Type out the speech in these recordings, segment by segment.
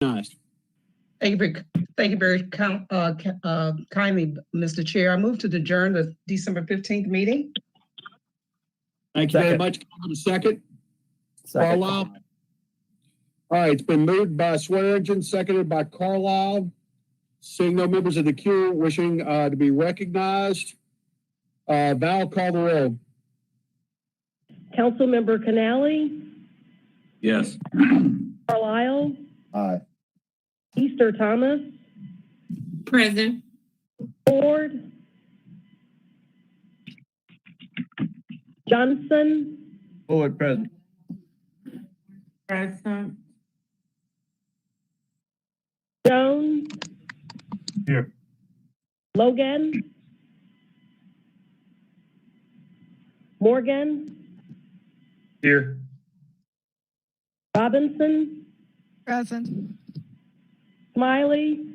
Nice. Thank you very kindly, Mr. Chair. I move to adjourn the December 15th meeting. Thank you very much. Can I have a second? Carlisle. All right, it's been moved by Swearingen, seconded by Carlisle. Seeing no members of the queue wishing to be recognized, Val, call the roll. Councilmember Canali? Yes. Carlisle? Aye. Easter Thomas? Present. Ford? Johnson? Ford, present. Present. Jones? Here. Logan? Morgan? Here. Robinson? Present. Smiley?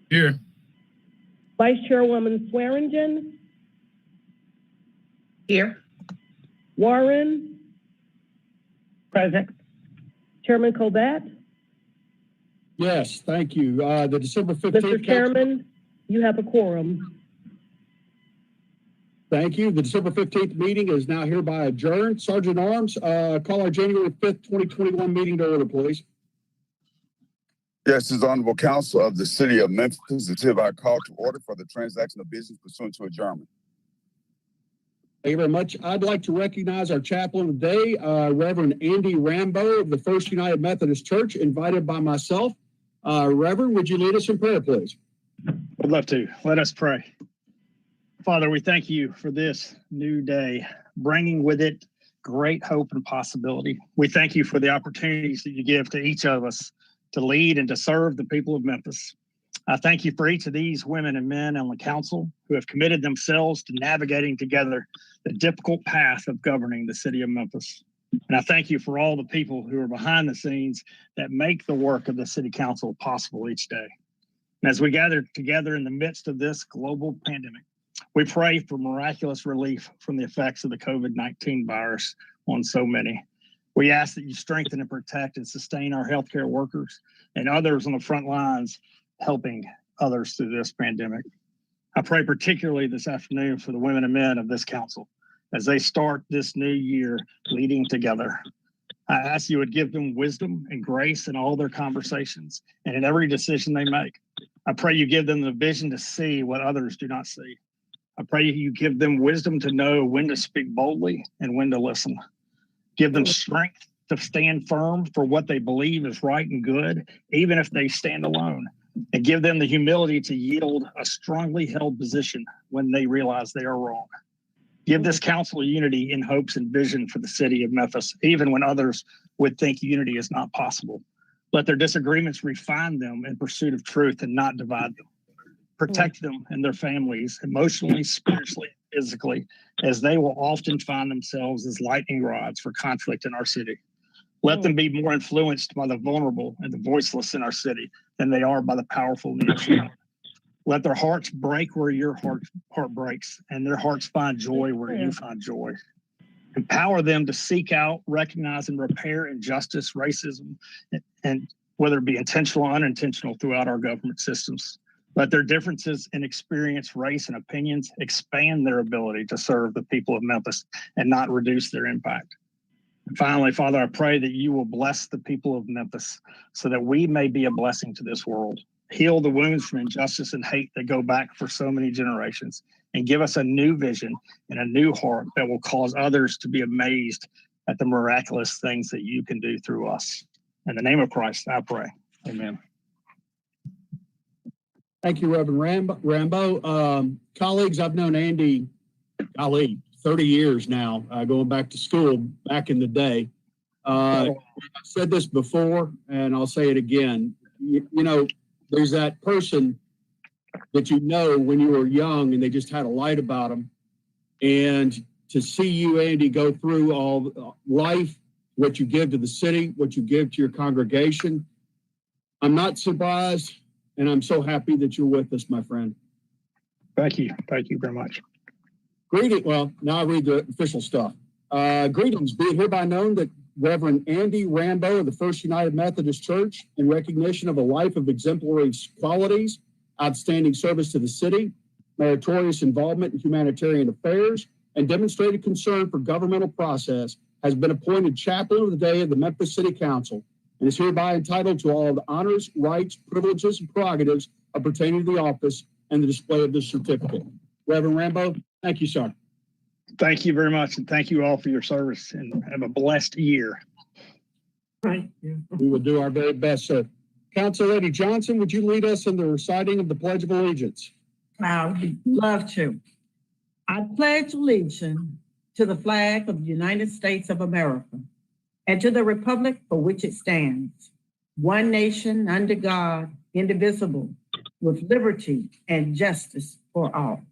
Here. Vice Chairwoman Swearingen? Here. Warren? Present. Chairman Colbert? Yes, thank you. The December 15th. Mr. Chairman, you have a quorum. Thank you. The December 15th meeting is now hereby adjourned. Sergeant Arms, call our January 5th, 2021 meeting to order, please. Yes, this Honorable Council of the City of Memphis is hereby called to order for the transaction of business pursuant to adjournment. Thank you very much. I'd like to recognize our chaplain of the day, Reverend Andy Rambo of the First United Methodist Church, invited by myself. Reverend, would you lead us in prayer, please? I'd love to. Let us pray. Father, we thank you for this new day, bringing with it great hope and possibility. We thank you for the opportunities that you give to each of us to lead and to serve the people of Memphis. I thank you for each of these women and men on the council who have committed themselves to navigating together the difficult path of governing the city of Memphis. And I thank you for all the people who are behind the scenes that make the work of the city council possible each day. And as we gather together in the midst of this global pandemic, we pray for miraculous relief from the effects of the COVID-19 virus on so many. We ask that you strengthen and protect and sustain our healthcare workers and others on the front lines helping others through this pandemic. I pray particularly this afternoon for the women and men of this council as they start this new year leading together. I ask you would give them wisdom and grace in all their conversations and in every decision they make. I pray you give them the vision to see what others do not see. I pray you give them wisdom to know when to speak boldly and when to listen. Give them strength to stand firm for what they believe is right and good, even if they stand alone. And give them the humility to yield a strongly held position when they realize they are wrong. Give this council unity in hopes and vision for the city of Memphis, even when others would think unity is not possible. Let their disagreements refine them in pursuit of truth and not divide them. Protect them and their families emotionally, spiritually, physically, as they will often find themselves as lightning rods for conflict in our city. Let them be more influenced by the vulnerable and the voiceless in our city than they are by the powerful and the upset. Let their hearts break where your heart breaks, and their hearts find joy where you find joy. Empower them to seek out, recognize, and repair injustice, racism, and whether it be intentional or unintentional throughout our government systems. Let their differences in experience, race, and opinions expand their ability to serve the people of Memphis and not reduce their impact. And finally, Father, I pray that you will bless the people of Memphis so that we may be a blessing to this world. Heal the wounds from injustice and hate that go back for so many generations, and give us a new vision and a new heart that will cause others to be amazed at the miraculous things that you can do through us. In the name of Christ, I pray. Amen. Thank you, Reverend Rambo. Colleagues, I've known Andy, 30 years now, going back to school back in the day. I've said this before, and I'll say it again. You know, there's that person that you know when you were young and they just had a light about them. And to see you, Andy, go through all life, what you give to the city, what you give to your congregation, I'm not surprised, and I'm so happy that you're with us, my friend. Thank you. Thank you very much. Well, now I read the official stuff. Greetings. Be it hereby known that Reverend Andy Rambo of the First United Methodist Church in recognition of a life of exemplary qualities, outstanding service to the city, meritorious involvement in humanitarian affairs, and demonstrated concern for governmental process, has been appointed chaplain of the day of the Memphis City Council and is hereby entitled to all the honors, rights, privileges, and prerogatives pertaining to the office and the display of this certificate. Reverend Rambo, thank you, sir. Thank you very much, and thank you all for your service, and have a blessed year. Right. Yeah. We will do our very best, sir. Council Lady Johnson, would you lead us in the reciting of the Pledge of Allegiance? I would love to. I pledge allegiance to the flag of the United States of America and to the republic for which it stands, one nation under God, indivisible, with liberty and justice for all.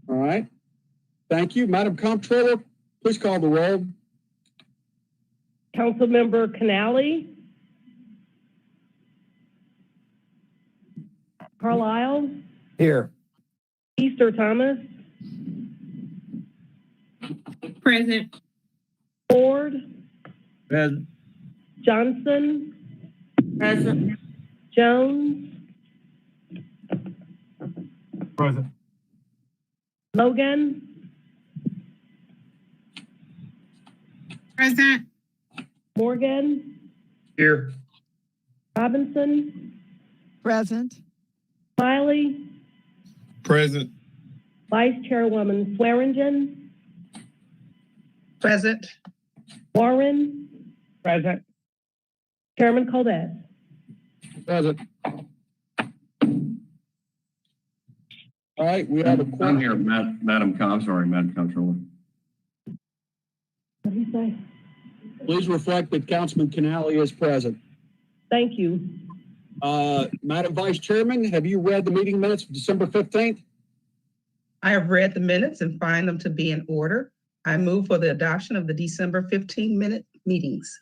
All right. Thank you. Madam Comptroller, please call the roll. Councilmember Canali. Carlisle. Here. Easter Thomas. Present. Ford. Present. Johnson. Present. Jones. Present. Logan. Present. Morgan. Here. Robinson. Present. Smiley. Present. Vice Chairwoman Swearingen. Present. Warren. Present. Chairman Colbert. Present. All right, we have a I'm quorum. here, Madam Comptroller. What do you say? Please reflect that Councilman Canali is present. Thank you. Madam Vice Chairman, have you read the meeting minutes of December 15th? I have read the minutes and find them to be in order. I move for the adoption of the December 15 meetings.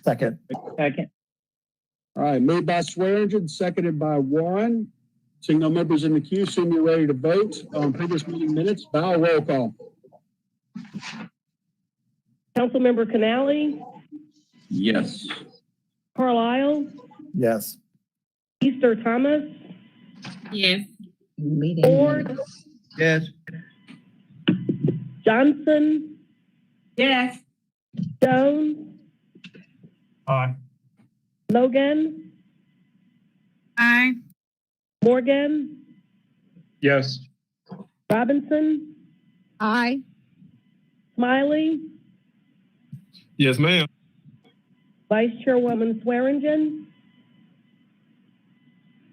Second. Second. All right, moved by Swearingen, seconded by Warren. Seeing no members in the queue, assume you're ready to vote on previous meeting minutes. Bow roll call. Councilmember Canali. Yes. Carlisle. Yes. Easter Thomas. Yes. Meeting Ford. minutes. Yes. Johnson. Yes. Jones. Aye. Logan. Aye. Morgan. Yes. Robinson. Aye. Smiley. Yes, ma'am. Vice Chairwoman Swearingen.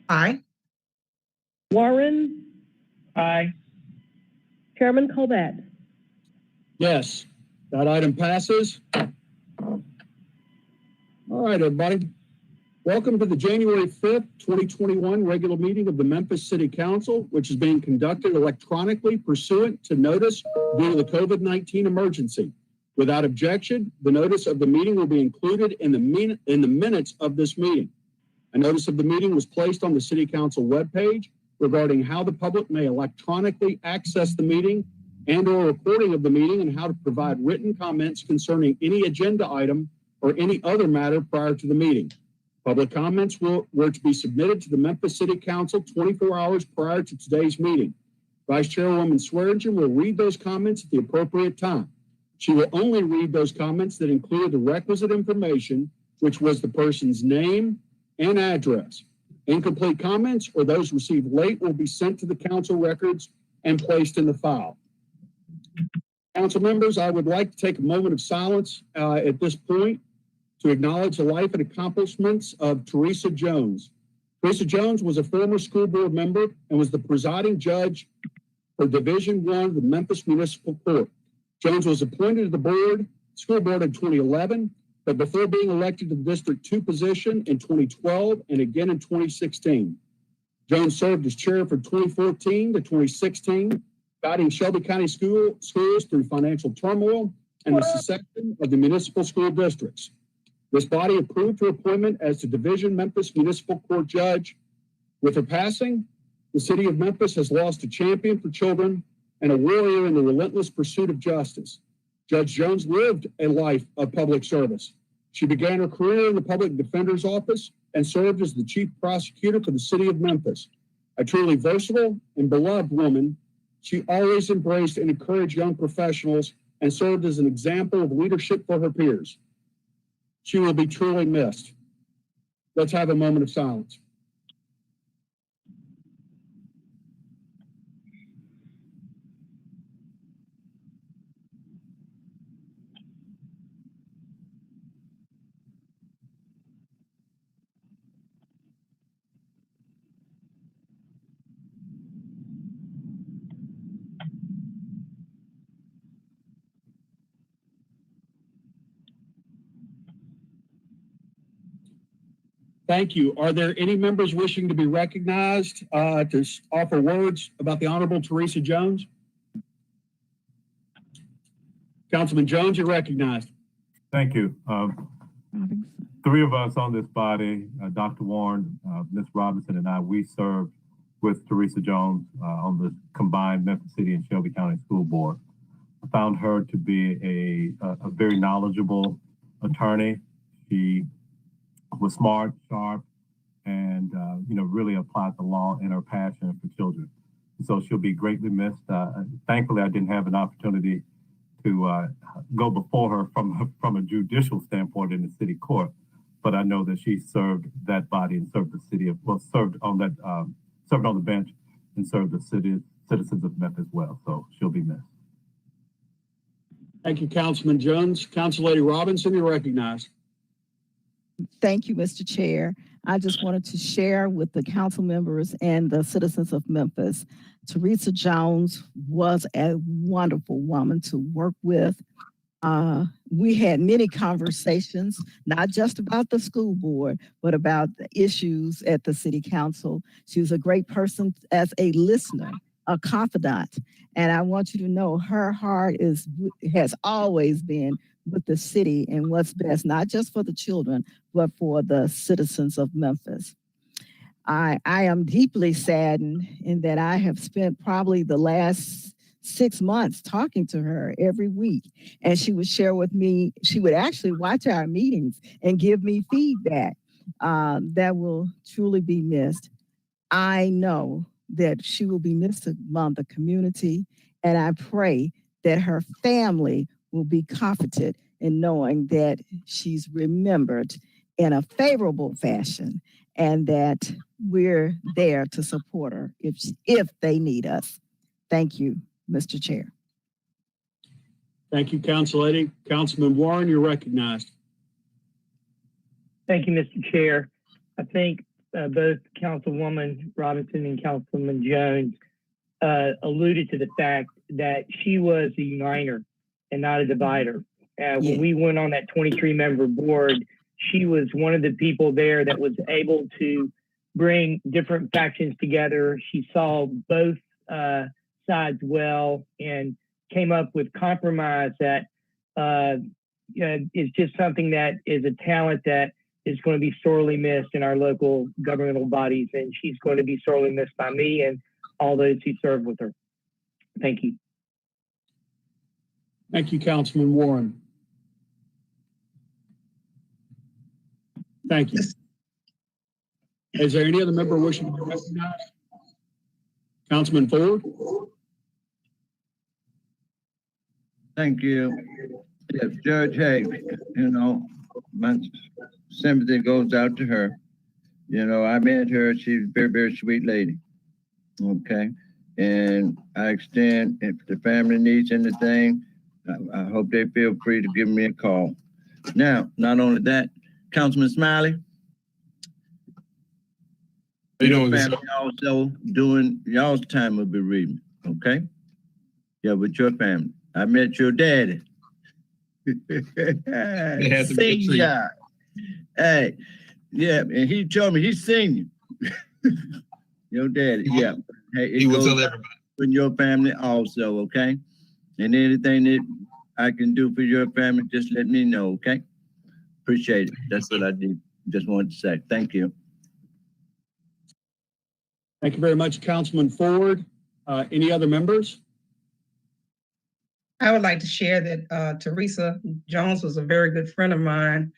Aye. Warren. Aye. Chairman Colbert. Yes, that item passes. All right, everybody. Welcome to the January 5th, 2021 regular meeting of the Memphis City Council, which is being conducted electronically pursuant to notice due to the COVID-19 emergency. Without objection, the notice of the meeting will be included in the minutes of this meeting. A notice of the meeting was placed on the City Council webpage regarding how the public may electronically access the meeting and/or recording of the meeting and how to provide written comments concerning any agenda item or any other matter prior to the meeting. Public comments were to be submitted to the Memphis City Council 24 hours prior to today's meeting. Vice Chairwoman Swearingen will read those comments at the appropriate time. She will only read those comments that include the requisite information, which was the person's name and address. Incomplete comments or those received late will be sent to the council records and placed in the file. Council members, I would like to take a moment of silence at this point to acknowledge the life and accomplishments of Teresa Jones. Teresa Jones was a former school board member and was the presiding judge for Division I of the Memphis Municipal Court. Jones was appointed to the school board in 2011, but before being elected to the District 2 position in 2012 and again in 2016. Jones served as chair from 2014 to 2016, guiding Shelby County schools through financial turmoil and the secession of the municipal school districts. This body approved her appointment as the Division Memphis Municipal Court Judge. With her passing, the city of Memphis has lost a champion for children and a warrior in the relentless pursuit of justice. Judge Jones lived a life of public service. She began her career in the public defender's office and served as the chief prosecutor for the city of Memphis. A truly versatile and beloved woman, she always embraced and encouraged young professionals and served as an example of leadership for her peers. She will be truly missed. Let's have a moment of silence. Thank you. Are there any members wishing to be recognized to offer words about the Honorable Teresa Jones? Councilman Jones, you're recognized. Thank you. Three of us on this body, Dr. Warren, Ms. Robinson, and I, we served with Teresa Jones on the combined Memphis City and Shelby County School Board. I found her to be a very knowledgeable attorney. She was smart, sharp, and really applied the law in her passion for children. So she'll be greatly missed. Thankfully, I didn't have an opportunity to go before her from a judicial standpoint in the city court, but I know that she served that body and served the city served on the bench and served the citizens of Memphis well. So she'll be missed. Thank you, Councilman Jones. Council Lady Robinson, you're recognized. Thank you, Mr. Chair. I just wanted to share with the council members and the citizens of Memphis. Teresa Jones was a wonderful woman to work with. We had many conversations, not just about the school board, but about the issues at the city council. She was a great person as a listener, a confidant. And I want you to know her heart has always been with the city and what's best, not just for the children, but for the citizens of Memphis. I am deeply saddened in that I have spent probably the last 6 months talking to her every week, and she would share with me, she would actually watch our meetings and give me feedback that will truly be missed. I know that she will be missed among the community, and I pray that her family will be comforted in knowing that she's remembered in a favorable fashion and that we're there to support her if they need us. Thank you, Mr. Chair. Thank you, Council Lady. Councilman Warren, you're recognized. Thank you, Mr. Chair. I think both Councilwoman Robinson and Councilman Jones alluded to the fact that she was a uniter and not a divider. When we went on that 23-member board, she was one of the people there that was able to bring different factions together. She saw both sides well and came up with compromise that is just something that is a talent that is going to be sorely missed in our local governmental bodies. And she's going to be sorely missed by me and all those who serve with her. Thank you. Thank you, Councilman Warren. Thank you. Is there any other member wishing to be recognized? Councilman Ford? Thank you. Yes, Judge Hay, my sympathy goes out to her. I met her, she's a very, very sweet lady. Okay. And I extend, if the family needs anything, I hope they feel free to give me a call. Now, not only that, Councilman Smiley. How you doing, family also doing y'all's time of bereavement, okay? Yeah, with your family. I met your daddy. Senior. Hey, yeah, and he told me he's senior. Your daddy, yeah. Hey, he will tell everybody. In your family also, okay? And anything that I can do for your family, just let me know, okay? Appreciate it. That's what I did. Just wanted to say. Thank you. Thank you very much, Councilman Ford. Any other members? I would like to share that Teresa Jones was a very good friend of mine.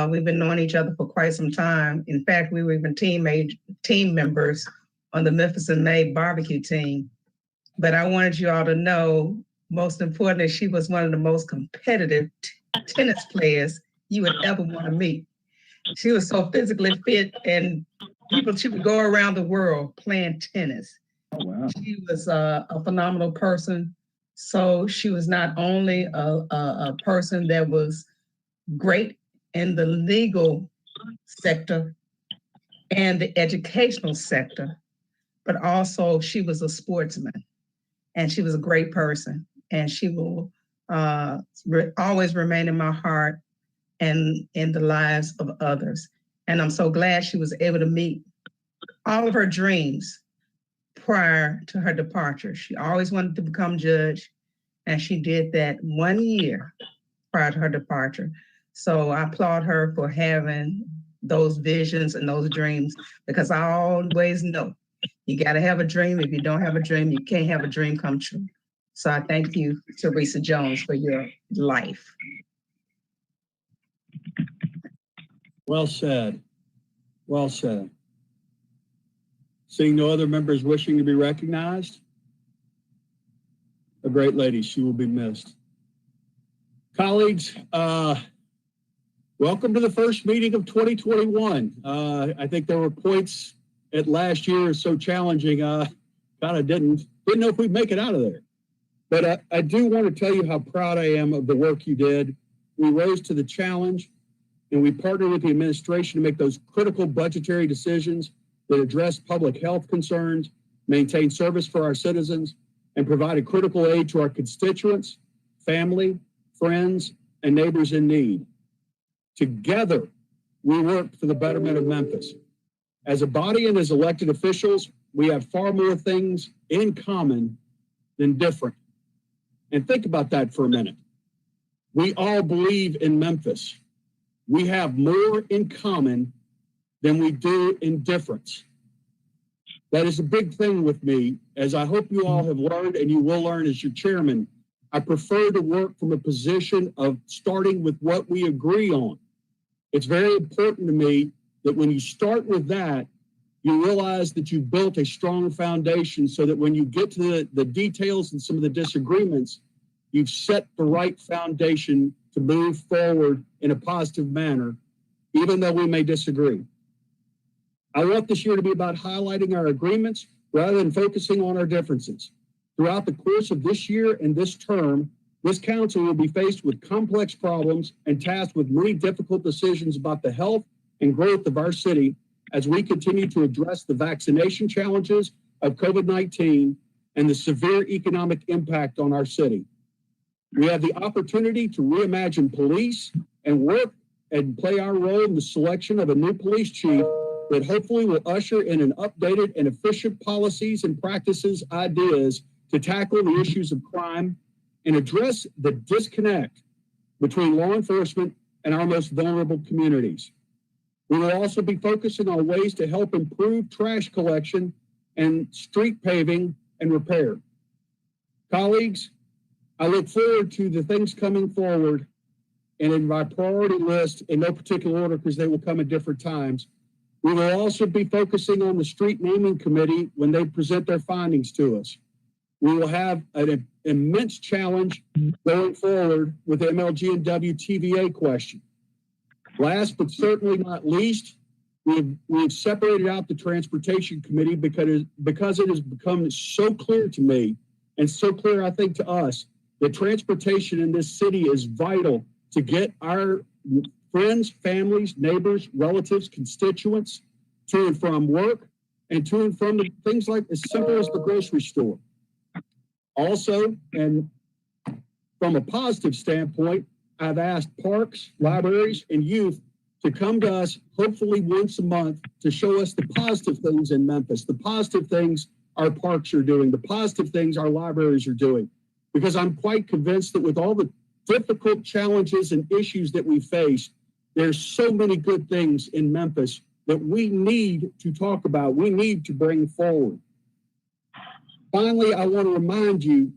We've been knowing each other for quite some time. In fact, we were even team members on the Memphis and May barbecue team. But I wanted you all to know, most importantly, she was one of the most competitive tennis players you would ever want to meet. She was so physically fit, and she would go around the world playing tennis. Oh, wow. She was a phenomenal person. So she was not only a person that was great in the legal sector and the educational sector, but also she was a sportsman, and she was a great person, and she will always remain in my heart and in the lives of others. And I'm so glad she was able to meet all of her dreams prior to her departure. She always wanted to become judge, and she did that 1 year prior to her departure. So I applaud her for having those visions and those dreams, because I always know you got to have a dream. If you don't have a dream, you can't have a dream come true. So I thank you, Teresa Jones, for your life. Well said. Well said. Seeing no other members wishing to be recognized, a great lady. She will be missed. Colleagues, welcome to the first meeting of 2021. I think there were points at last year so challenging, kind of didn't know if we'd make it out of there. But I do want to tell you how proud I am of the work you did. We rose to the challenge, and we partnered with the administration to make those critical budgetary decisions that address public health concerns, maintain service for our citizens, and provided critical aid to our constituents, family, friends, and neighbors in need. Together, we worked for the betterment of Memphis. As a body and as elected officials, we have far more things in common than different. And think about that for a minute. We all believe in Memphis. We have more in common than we do in difference. That is a big thing with me, as I hope you all have learned, and you will learn as your chairman. I prefer to work from a position of starting with what we agree on. It's very important to me that when you start with that, you realize that you've built a strong foundation, so that when you get to the details and some of the disagreements, you've set the right foundation to move forward in a positive manner, even though we may disagree. I want this year to be about highlighting our agreements rather than focusing on our differences. Throughout the course of this year and this term, this council will be faced with complex problems and tasked with many difficult decisions about the health and growth of our city as we continue to address the vaccination challenges of COVID-19 and the severe economic impact on our city. We have the opportunity to reimagine police and work and play our role in the selection of a new police chief that hopefully will usher in an updated and efficient policies and practices ideas to tackle the issues of crime and address the disconnect between law enforcement and our most vulnerable communities. We will also be focusing on ways to help improve trash collection and street paving and repair. Colleagues, I look forward to the things coming forward, and in my priority list, in no particular order because they will come at different times, we will also be focusing on the street naming committee when they present their findings to us. We will have an immense challenge going forward with the MLG and WTVA question. Last but certainly not least, we have separated out the transportation committee because it has become so clear to me, and so clear I think to us, that transportation in this city is vital to get our friends, families, neighbors, relatives, constituents to and from work, and to and from the things like as simple as the grocery store. Also, and from a positive standpoint, I've asked parks, libraries, and youth to come to us hopefully once a month to show us the positive things in Memphis, the positive things our parks are doing, the positive things our libraries are doing. Because I'm quite convinced that with all the difficult challenges and issues that we face, there's so many good things in Memphis that we need to talk about, we need to bring forward. Finally, I want to remind you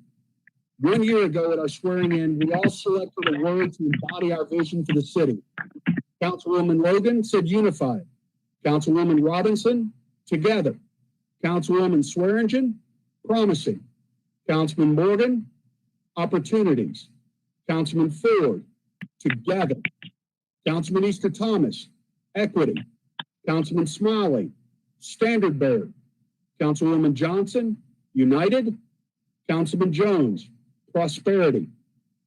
1 year ago at our swearing in, we all selected a word to embody our vision for the city. Councilwoman Logan said unified. Councilwoman Robinson, together. Councilwoman Swearingen, promising. Councilman Morgan, opportunities. Councilman Ford, together. Councilman Easter Thomas, equity. Councilman Smiley, standard bearer. Councilwoman Johnson, united. Councilman Jones, prosperity.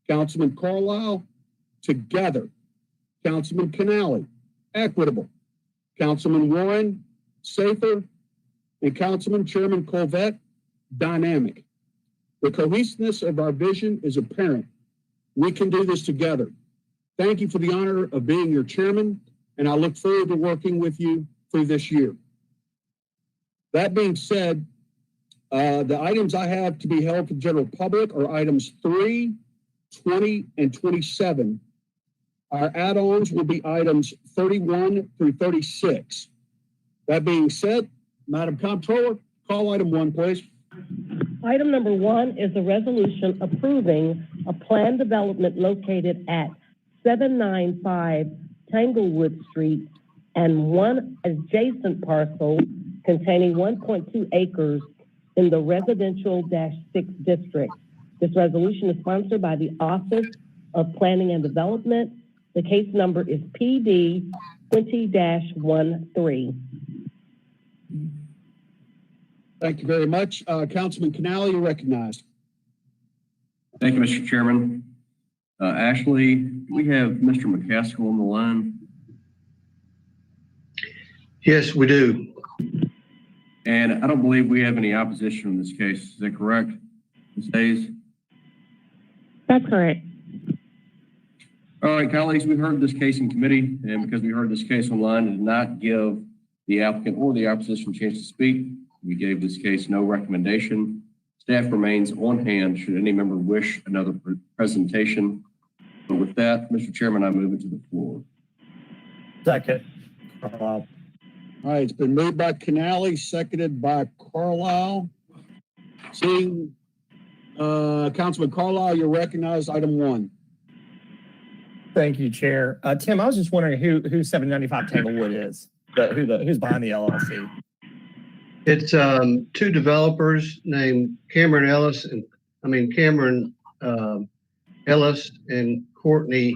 Councilman Carlisle, together. Councilman Canali, equitable. Councilman Warren, safer. And Councilman Chairman Colvett, dynamic. The cohesiveness of our vision is apparent. We can do this together. Thank you for the honor of being your chairman, and I look forward to working with you through this year. That being said, the items I have to be held for the general public are items 3, 20, and 27. Our add-ons will be items 31 through 36. That being said, Madam Comptroller, call item 1, please. Item number 1 is a resolution approving a planned development located at 795 Tanglewood Street and one adjacent parcel containing 1.2 acres in the residential-6 district. This resolution is sponsored by the Office of Planning and Development. The case number is PD 20-13. Thank you very much. Councilman Canali, you're recognized. Thank you, Mr. Chairman. Ashley, we have Mr. McCaskill on the line. Yes, we do. And I don't believe we have any opposition in this case. Is that correct, Ms. Hayes? That's correct. All right, colleagues, we heard this case in committee, and because we heard this case online, did not give the applicant or the opposition a chance to speak. We gave this case no recommendation. Staff remains on hand should any member wish another presentation. But with that, Mr. Chairman, I move it to the floor. Second. All right, it's been moved by Canali, seconded by Carlisle. Seeing Councilman Carlisle, you're recognized. Item 1. Thank you, Chair. Tim, I was just wondering who 795 Tanglewood is, who's behind the LLC. It's two developers named Cameron Ellis and Courtney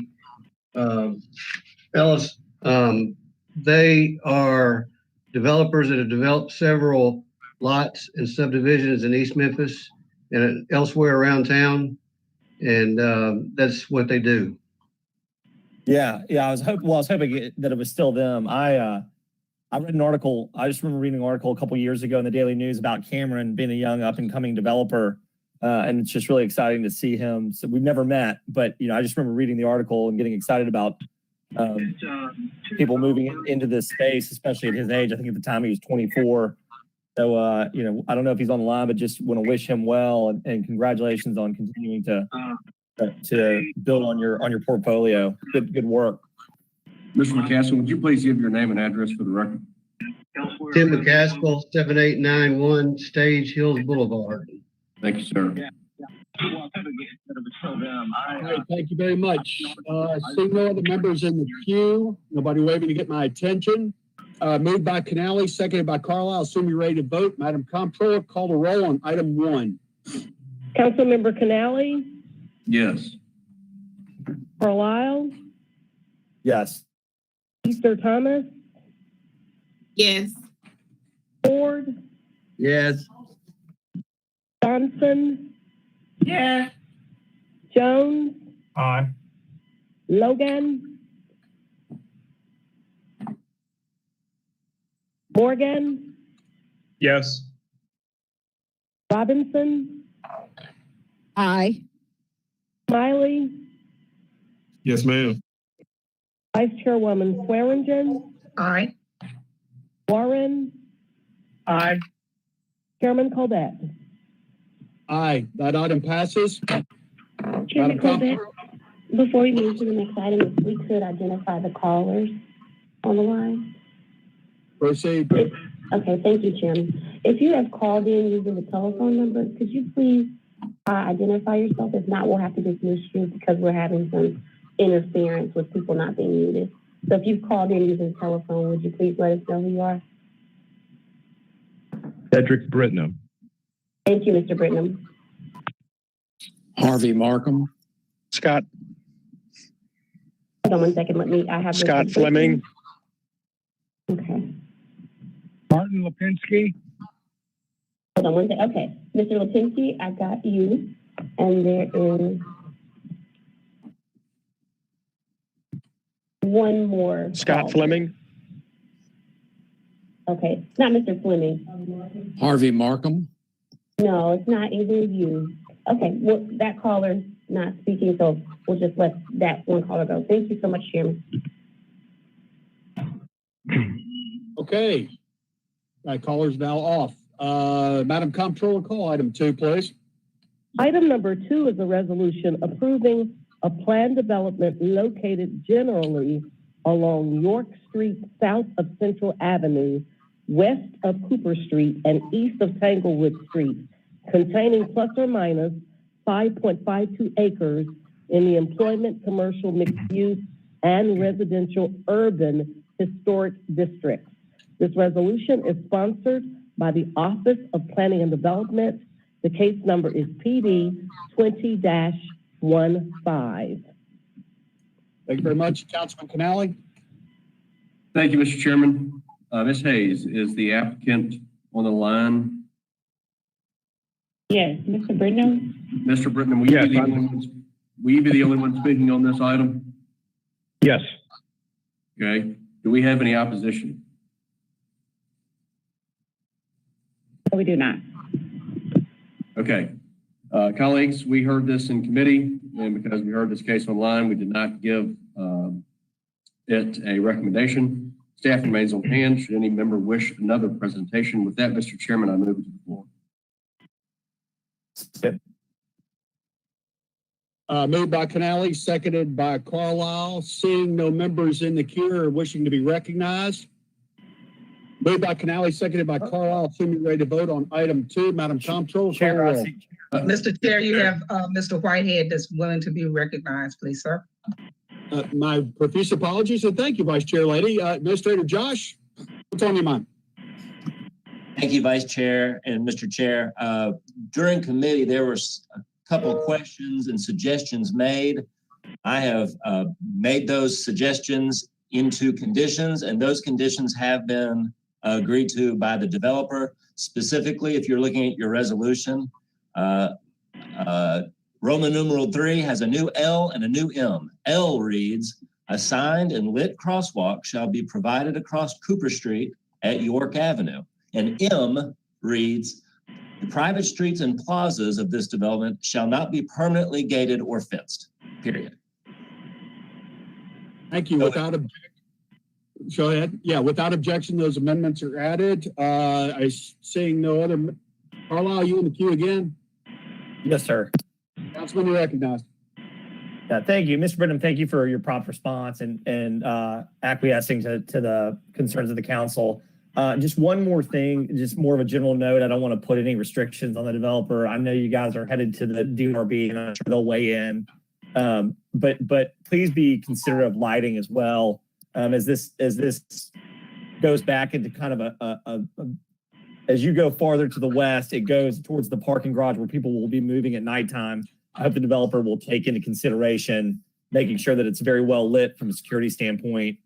Ellis. They are developers that have developed several lots and subdivisions in East Memphis and elsewhere around town, and that's what they do. Yeah. I was hoping that it was still them. I read an article. I just remember reading an article a couple of years ago in the Daily News about Cameron being a young up and coming developer. And it's just really exciting to see him. So we've never met, but I just remember reading the article and getting excited about people moving into this space, especially at his age. I think at the time he was 24. So, I don't know if he's on the line, but just want to wish him well and congratulations on continuing to build on your portfolio. Good work. Mr. McCaskill, would you please give your name and address for the record? Tim McCaskill, 7891 Stage Hills Boulevard. Thank you, sir. All right, thank you very much. Seeing no other members in the queue, nobody waving to get my attention. Moved by Canali, seconded by Carlisle. Assume you're ready to vote. Madam Comptroller, call the roll on item 1. Councilmember Canali, Yes. Carlisle, Yes. Easter Thomas, Yes. Ford, Yes. Johnson, Yes. Jones, Aye. Logan, Morgan, Yes. Robinson, Aye. Smiley, Yes, ma'am. Vice Chairwoman Swearingen, Aye. Warren, Aye. Chairman Colbert. Aye, that item passes. Chairman Madam Comptroller. Colbert, before we move to the next item, if we could identify the callers on the line. Proceed. Okay, thank you, Chairman. If you have called in using the telephone number, could you please identify yourself. If not, we'll have to dismiss you because we're having some interference with people not being muted. So if you've called in using telephone, would you please let us know who you are? Cedric Britnam. Thank you, Mr. Britnam. Harvey Markham. Scott. Hold on one second. I have Scott Mr. Fleming. Okay. Martin Lipinski. Hold on one second. Okay. Mr. Lipinski, I got you. And there is one more. Scott Fleming. Okay. It's not Mr. Fleming. Harvey Markham. No, it's not either of you. Okay. Well, that caller's not speaking, so we'll just let that one caller go. Thank you so much, Chairman. Okay. That caller's now off. Madam Comptroller, call item 2, please. Item number 2 is a resolution approving a planned development located generally along York Street, south of Central Avenue, west of Cooper Street, and east of Tanglewood Street, containing plus or minus 5.52 acres in the employment, commercial, mixed use, and residential urban historic districts. This resolution is sponsored by the Office of Planning and Development. The case number is PD 20-15. Thank you very much. Councilman Canale. Thank you, Mr. Chairman. Ms. Hayes, is the applicant on the line? Yes, Mr. Britnam. Mr. Britnam, will you be the only one speaking on this item? Yes. Okay. Do we have any opposition? We do not. Okay. Colleagues, we heard this in committee, and because we heard this case online, we did not give it a recommendation. Staff remains on hand. Should any member wish another presentation? With that, Mr. Chairman, I move to the floor. Moved by Canale, seconded by Carlisle. Seeing no members in the queue or wishing to be recognized. Moved by Canale, seconded by Carlisle. Assuming ready to vote on item 2. Madam Comptroller, call the roll. Mr. Chair, you have Mr. Whitehead that's willing to be recognized, please, sir. My profuse apologies and thank you, Vice Chair Lady. Administrator Josh, what's on your mind? Thank you, Vice Chair and Mr. Chair. During committee, there were a couple of questions and suggestions made. I have made those suggestions into conditions, and those conditions have been agreed to by the developer. Specifically, if you're looking at your resolution, Roman numeral 3 has a new L and a new M. L reads, a signed and lit crosswalk shall be provided across Cooper Street at York Avenue. And M reads, the private streets and plazas of this development shall not be permanently gated or fenced, period. Thank you. Without objection, go ahead. Yeah, without objection, those amendments are added. Seeing no other, Carlisle, you in the queue again? Yes, sir. Councilman, you're recognized. Yeah, thank you, Mr. Britnam. Thank you for your prompt response and acquiescing to the concerns of the council. Just one more thing, just more of a general note. I don't want to put any restrictions on the developer. I know you guys are headed to the DRB, and I'm sure they'll weigh in. But please be considerate of lighting as well. As this goes back into kind of as you go farther to the west, it goes towards the parking garage where people will be moving at nighttime. I hope the developer will take into consideration making sure that it's very well lit from a security standpoint,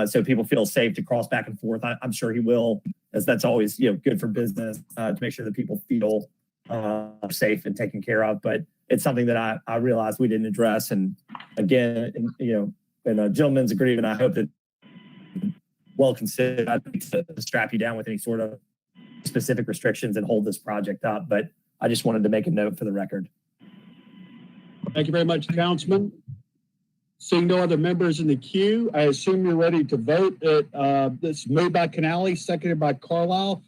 so people feel safe to cross back and forth. I'm sure he will, as that's always good for business to make sure that people feel safe and taken care of. But it's something that I realized we didn't address, and again, in a gentleman's agreement, I hope that well considered. I'd like to strap you down with any sort of specific restrictions and hold this project up, but I just wanted to make a note for the record. Thank you very much, Councilman. Seeing no other members in the queue, I assume you're ready to vote. This moved by Canale, seconded by Carlisle.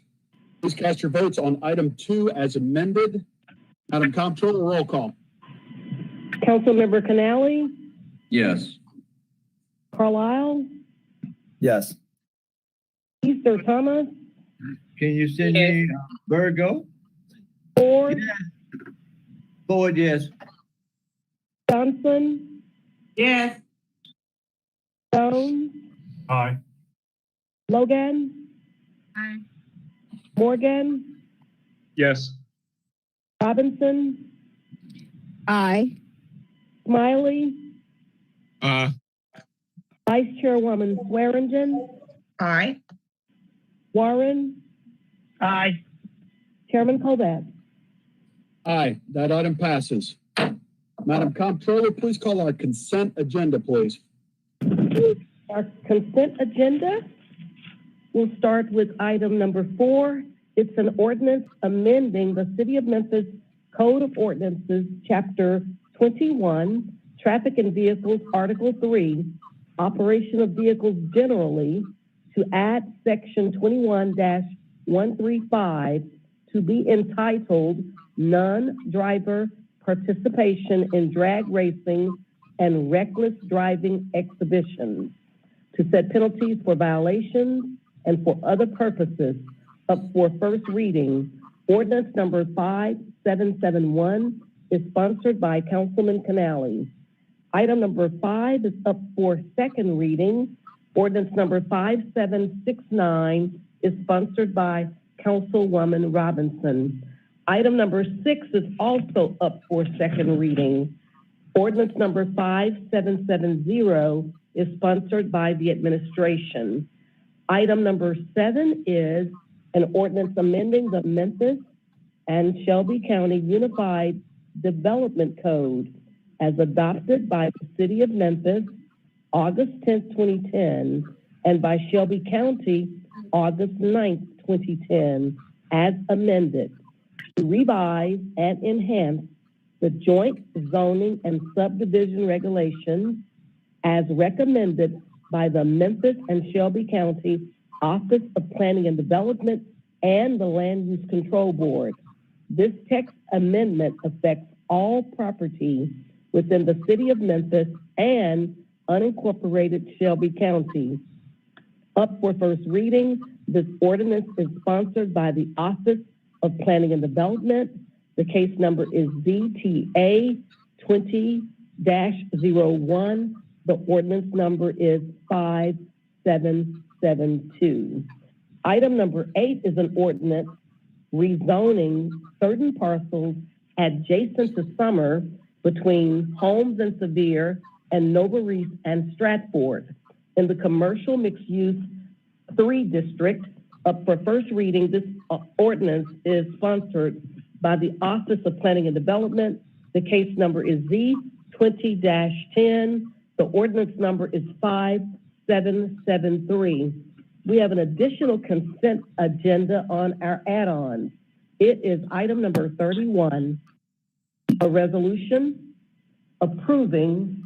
Please cast your votes on item 2 as amended. Madam Comptroller, roll call. Councilmember Canale, Yes. Carlisle, Yes. Easter Thomas, Can you send me Virgo? Ford, Ford, yes. Johnson, Yes. Jones, Aye. Logan, Aye. Morgan, Yes. Robinson, Aye. Smiley, Aye. Vice Chairwoman Swearingen, Aye. Warren, Aye. Chairman Colbert. Aye, that item passes. Madam Comptroller, please call our consent agenda, please. Our consent agenda, we'll start with item number 4. It's an ordinance amending the City of Memphis Code of Ordinances, Chapter 21, Traffic and Vehicles, Article 3, Operation of Vehicles Generally, to add Section 21-135 to be entitled Non-Driver Participation in Drag Racing and Reckless Driving Exhibitions, to set penalties for violations and for other purposes, up for first reading. Ordinance number 5771 is sponsored by Councilman Canali. Item number 5 is up for second reading. Ordinance number 5769 is sponsored by Councilwoman Robinson. Item number 6 is also up for second reading. Ordinance number 5770 is sponsored by the administration. Item number 7 is an ordinance amending the Memphis and Shelby County Unified Development Code as adopted by the City of Memphis, August 10th, 2010, and by Shelby County, August 9th, 2010, as amended, to revise and enhance the joint zoning and subdivision regulations as recommended by the Memphis and Shelby County Office of Planning and Development and the Land Use Control Board. This text amendment affects all property within the City of Memphis and unincorporated Shelby County. Up for first reading, this ordinance is sponsored by the Office of Planning and Development. The case number is DTA 20-01. The ordinance number is 5772. Item number 8 is an ordinance rezoning certain parcels adjacent to Summer between Holmes and Sevier and Nova Reese and Stratford in the commercial mixed-use 3 district. Up for first reading, this ordinance is sponsored by the Office of Planning and Development. The case number is Z20-10. The ordinance number is 5773. We have an additional consent agenda on our add-ons. It is item number 31, a resolution approving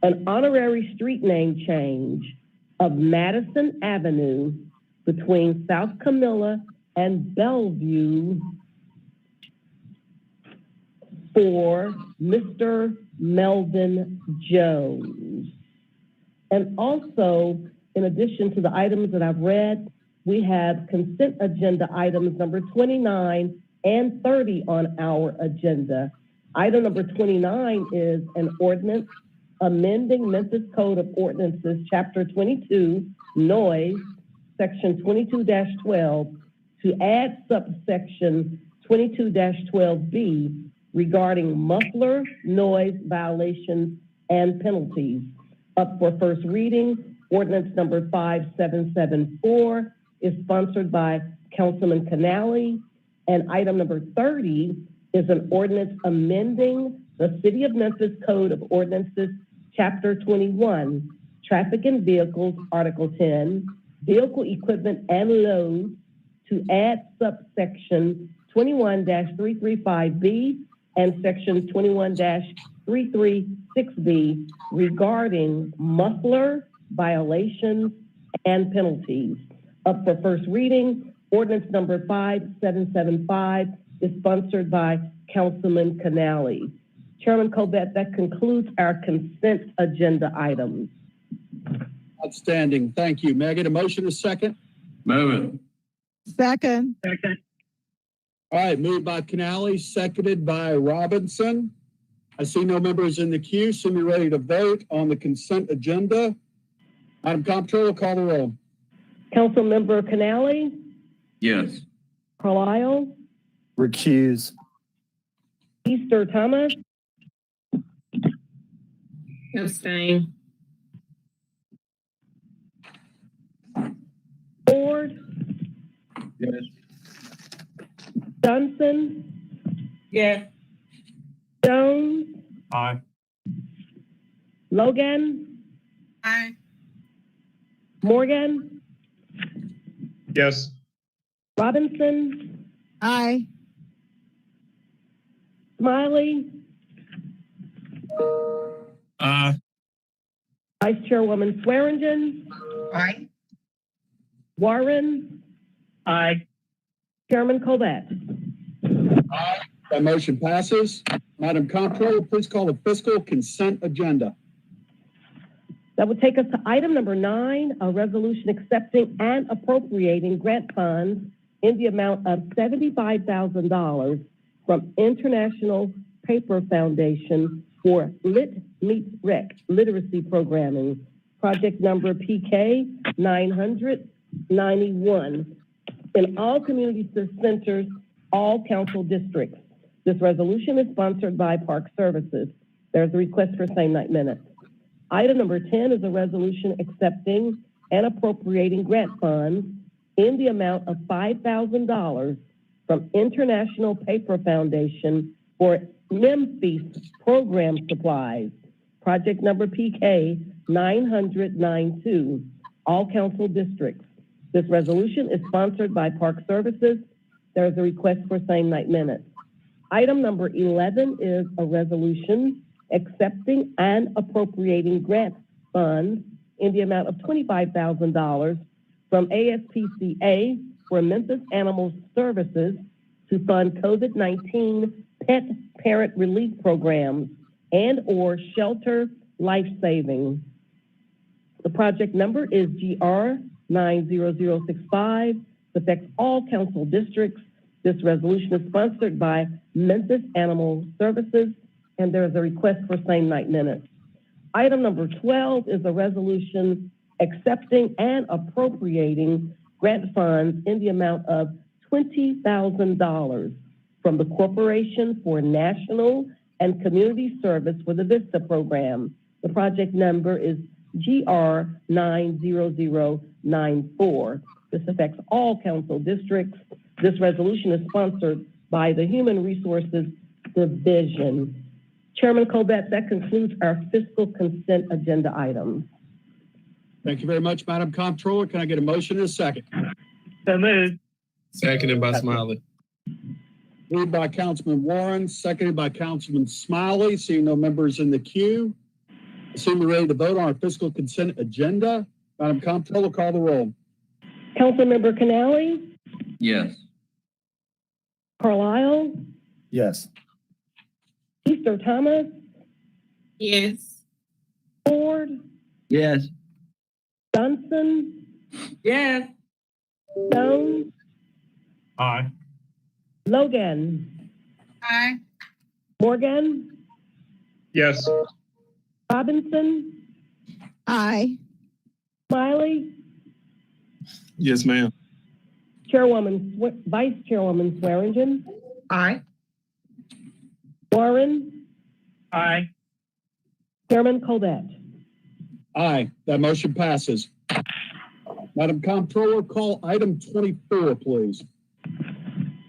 an honorary street name change of Madison Avenue between South Camilla and Bellevue for Mr. Melvin Jones. And also, in addition to the items that I've read, we have consent agenda items number 29 and 30 on our agenda. Item number 29 is an ordinance amending Memphis Code of Ordinances, Chapter 22, Noise, Section 22-12, to add subsection 22-12B regarding muffler noise violations and penalties. Up for first reading, ordinance number 5774 is sponsored by Councilman Canali. And item number 30 is an ordinance amending the City of Memphis Code of Ordinances, Chapter 21, Traffic and Vehicles, Article 10, Vehicle Equipment and Loads, to add subsection 21-335B and section 21-336B regarding muffler violations and penalties. Up for first reading, ordinance number 5775 is sponsored by Councilman Canali. Chairman Colbert, that concludes our consent agenda items. Outstanding. Thank you. May I get a motion a second? Move it. Second. Second. All right, moved by Canali, seconded by Robinson. I see no members in the queue, so we're ready to vote on the consent agenda. Madam Comptroller, call the roll. Councilmember Canali, Yes. Carlisle, Recuse. Easter Thomas, Abstain. Ford, Yes. Johnson, Yes. Jones, Aye. Logan, Aye. Morgan, Yes. Robinson, Aye. Smiley, Vice Chairwoman Swearingen, Aye. Warren, Aye. Chairman Colbert. That motion passes. Madam Comptroller, please call the fiscal consent agenda. That would take us to item number 9, a resolution accepting and appropriating grant funds in the amount of $75,000 from International Paper Foundation for Lit Meets Rec literacy programming, project number PK 991 in all community centers, all council districts. This resolution is sponsored by Park Services. There's a request for same night minutes. Item number 10 is a resolution accepting and appropriating grant funds in the amount of $5,000 from International Paper Foundation for Memphis program supplies, project number PK 992, all council districts. This resolution is sponsored by Park Services. There is a request for same night minutes. Item number 11 is a resolution accepting and appropriating grant funds in the amount of $25,000 from ASPCA for Memphis Animal Services to fund COVID-19 pet parent relief programs and or shelter life saving. The project number is GR 90065. It affects all council districts. This resolution is sponsored by Memphis Animal Services, and there is a request for same night minutes. Item number 12 is a resolution accepting and appropriating grant funds in the amount of $20,000 from the Corporation for National and Community Service for the VISTA program. The project number is GR 90094. This affects all council districts. This resolution is sponsored by the Human Resources Division. Chairman Colbert, that concludes our fiscal consent agenda items. Thank you very much, Madam Comptroller. Can I get a motion and a second? So moved. Seconded by Smiley. Moved by Councilman Warren, seconded by Councilman Smiley. Seeing no members in the queue. Assume we're ready to vote on our fiscal consent agenda. Madam Comptroller, call the roll. Councilmember Canali, Yes. Carlisle, Yes. Easter Thomas, Yes. Ford, Yes. Johnson, Yes. Jones, Aye. Logan, Aye. Morgan, Yes. Robinson, Aye. Smiley, Yes, ma'am. Vice Chairwoman Swearingen, Aye. Warren, Aye. Chairman Colbert. Aye, that motion passes. Madam Comptroller, call item 24, please.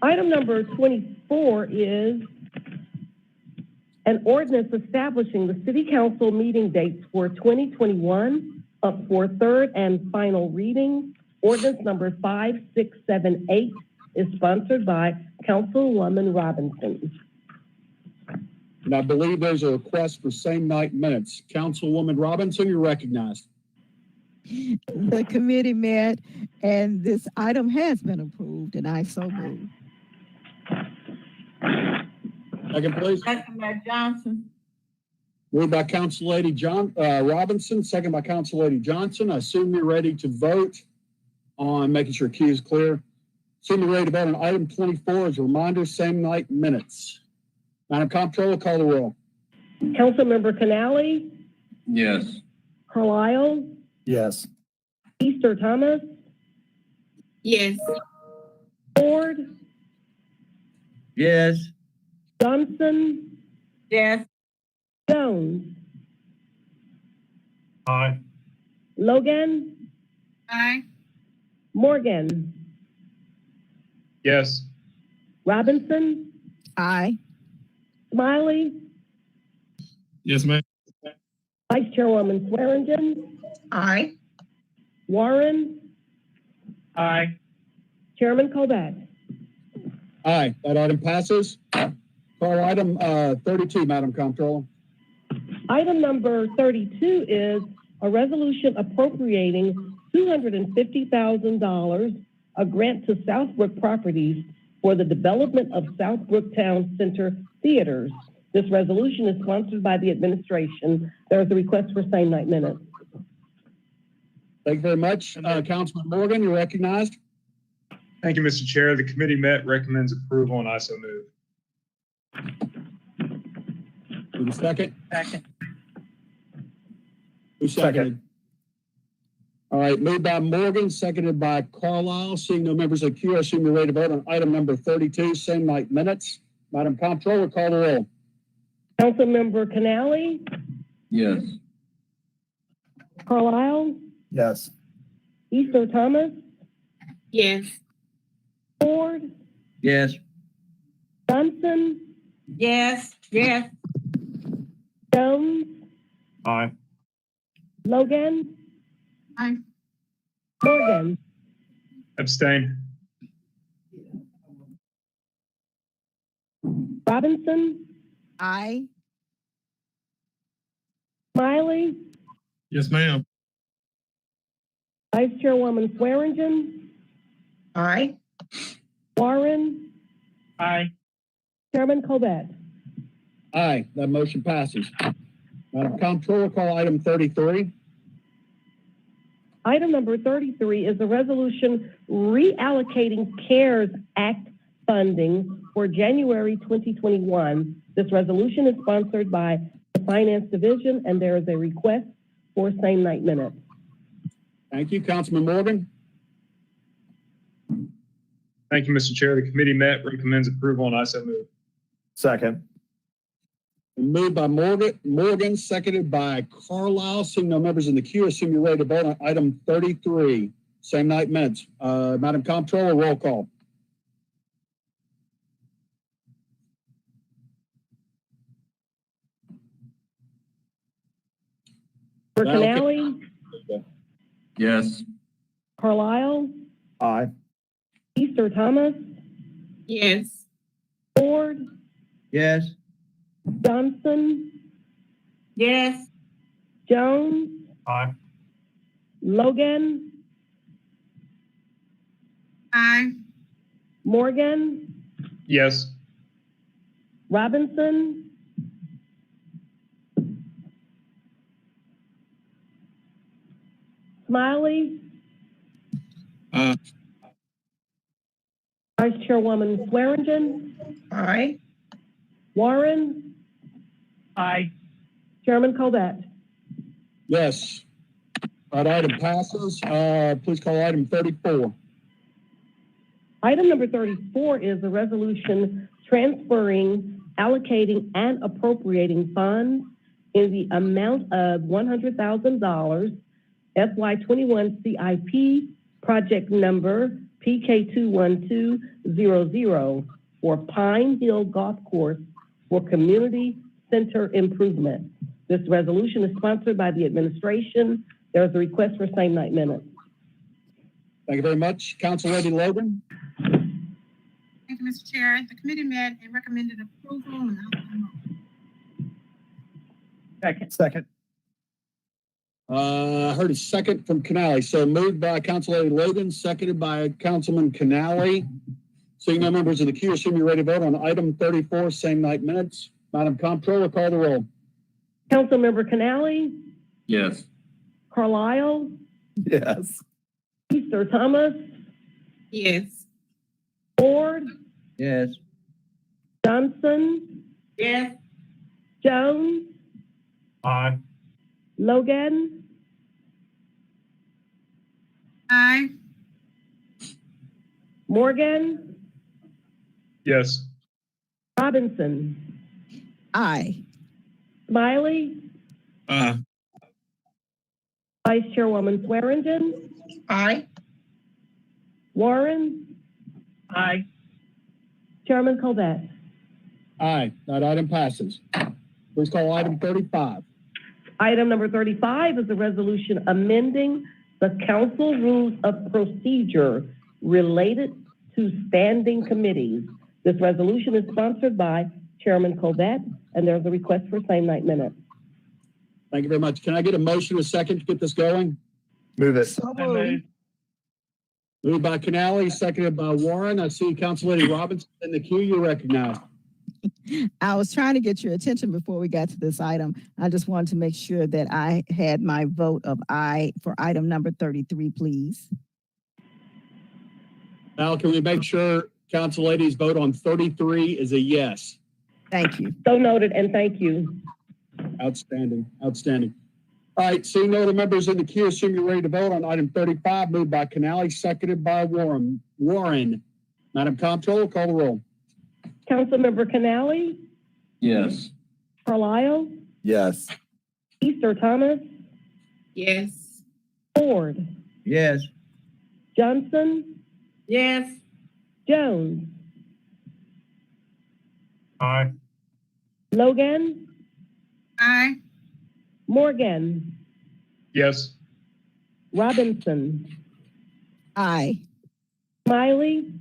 Item number 24 is an ordinance establishing the city council meeting dates for 2021 up for third and final reading. Ordinance number 5678 is sponsored by Councilwoman Robinson. And I believe there's a request for same night minutes. Councilwoman Robinson, you're recognized. The committee met and this item has been approved and I so move. Second, please. Second by Johnson. Moved by Council Lady Robinson, second by Council Lady Johnson. I assume you're ready to vote on making sure queue is clear. Assume you're ready to vote on item 24 as a reminder, same night minutes. Madam Comptroller, call the roll. Councilmember Canali, Yes. Carlisle, Yes. Easter Thomas, Yes. Ford, Yes. Johnson, Yes. Jones, Aye. Logan, Aye. Morgan, Yes. Robinson, Aye. Smiley, Yes, ma'am. Vice Chairwoman Swearingen, Aye. Warren, Aye. Chairman Colbert. Aye, that item passes. Call item 32, Madam Comptroller. Item number 32 is a resolution appropriating $250,000, a grant to Southbrook Properties for the development of Southbrook Town Center theaters. This resolution is sponsored by the administration. There is a request for same night minutes. Thank you very much. Councilman Morgan, you're recognized. Thank you, Mr. Chair. The committee met, recommends approval, and I so move. Need a second? Second. Who seconded? All right, moved by Morgan, seconded by Carlisle. Seeing no members of the queue, I assume you're ready to vote on item number 32, same night minutes. Madam Comptroller, call the roll. Councilmember Canali, Yes. Carlisle, Yes. Easter Thomas, Yes. Ford, Yes. Johnson, Yes. Yes. Jones, Aye. Logan, Aye. Morgan, Abstain. Robinson, Aye. Smiley, Yes, ma'am. Vice Chairwoman Swearingen, Aye. Warren, Aye. Chairman Colbert. Aye, that motion passes. Madam Comptroller, call item 33. Item number 33 is a resolution reallocating CARES Act funding for January 2021. This resolution is sponsored by the Finance Division, and there is a request for same night minutes. Thank you. Councilman Morgan. Thank you, Mr. Chair. The committee met, recommends approval, and I so move. Second. Moved by Morgan, seconded by Carlisle. Seeing no members in the queue, assume you're ready to vote on item 33, same night minutes. Madam Comptroller, roll call. For Canali, Yes. Carlisle, Aye. Easter Thomas, Yes. Ford, Yes. Johnson, Yes. Jones, Aye. Logan, Aye. Morgan, Yes. Robinson, Smiley, Aye. Vice Chairwoman Swearingen, Aye. Warren, Aye. Chairman Colbert. Yes. That item passes. Please call item 34. Item number 34 is a resolution transferring, allocating, and appropriating funds in the amount of $100,000 FY21 CIP project number PK21200 for Pine Hill Golf Course for community center improvement. This resolution is sponsored by the administration. There is a request for same night minutes. Thank you very much. Council Lady Logan. Thank you, Mr. Chair. The committee met and recommended approval, and I so move. Second. I heard a second from Canali. So moved by Council Lady Logan, seconded by Councilman Canali. Seeing no members of the queue, assume you're ready to vote on item 34, same night minutes. Madam Comptroller, call the roll. Councilmember Canali, Yes. Carlisle, Yes. Easter Thomas, Yes. Ford, Yes. Johnson, Yes. Jones, Aye. Logan, Aye. Morgan, Yes. Robinson, Aye. Smiley, Vice Chairwoman Swearingen, Aye. Warren, Aye. Chairman Colvett. Aye, that item passes. Please call item 35. Item number 35 is a resolution amending the council rules of procedure related to standing committees. This resolution is sponsored by Chairman Colvett, and there's a request for same night minutes. Thank you very much. Can I get a motion, a second to get this going? Move it. So So moved. moved. Moved by Canali, seconded by Warren. I see Council Lady Robinson in the queue. You're recognized. I was trying to get your attention before we got to this item. I just wanted to make sure that I had my vote of aye for item number 33, please. Now, can we make sure Council Lady's vote on 33 is a yes? Thank you. So noted, and thank you. Outstanding, outstanding. All right, seeing no other members in the queue, assume you're ready to vote on item 35, moved by Canali, seconded by Warren. Madam Comptroller, call the roll. Councilmember Canali, Yes. Carlisle, Yes. Easter Thomas, Yes. Ford, Yes. Johnson, Yes. Jones, Aye. Logan, Aye. Morgan, Yes. Robinson, Aye. Smiley,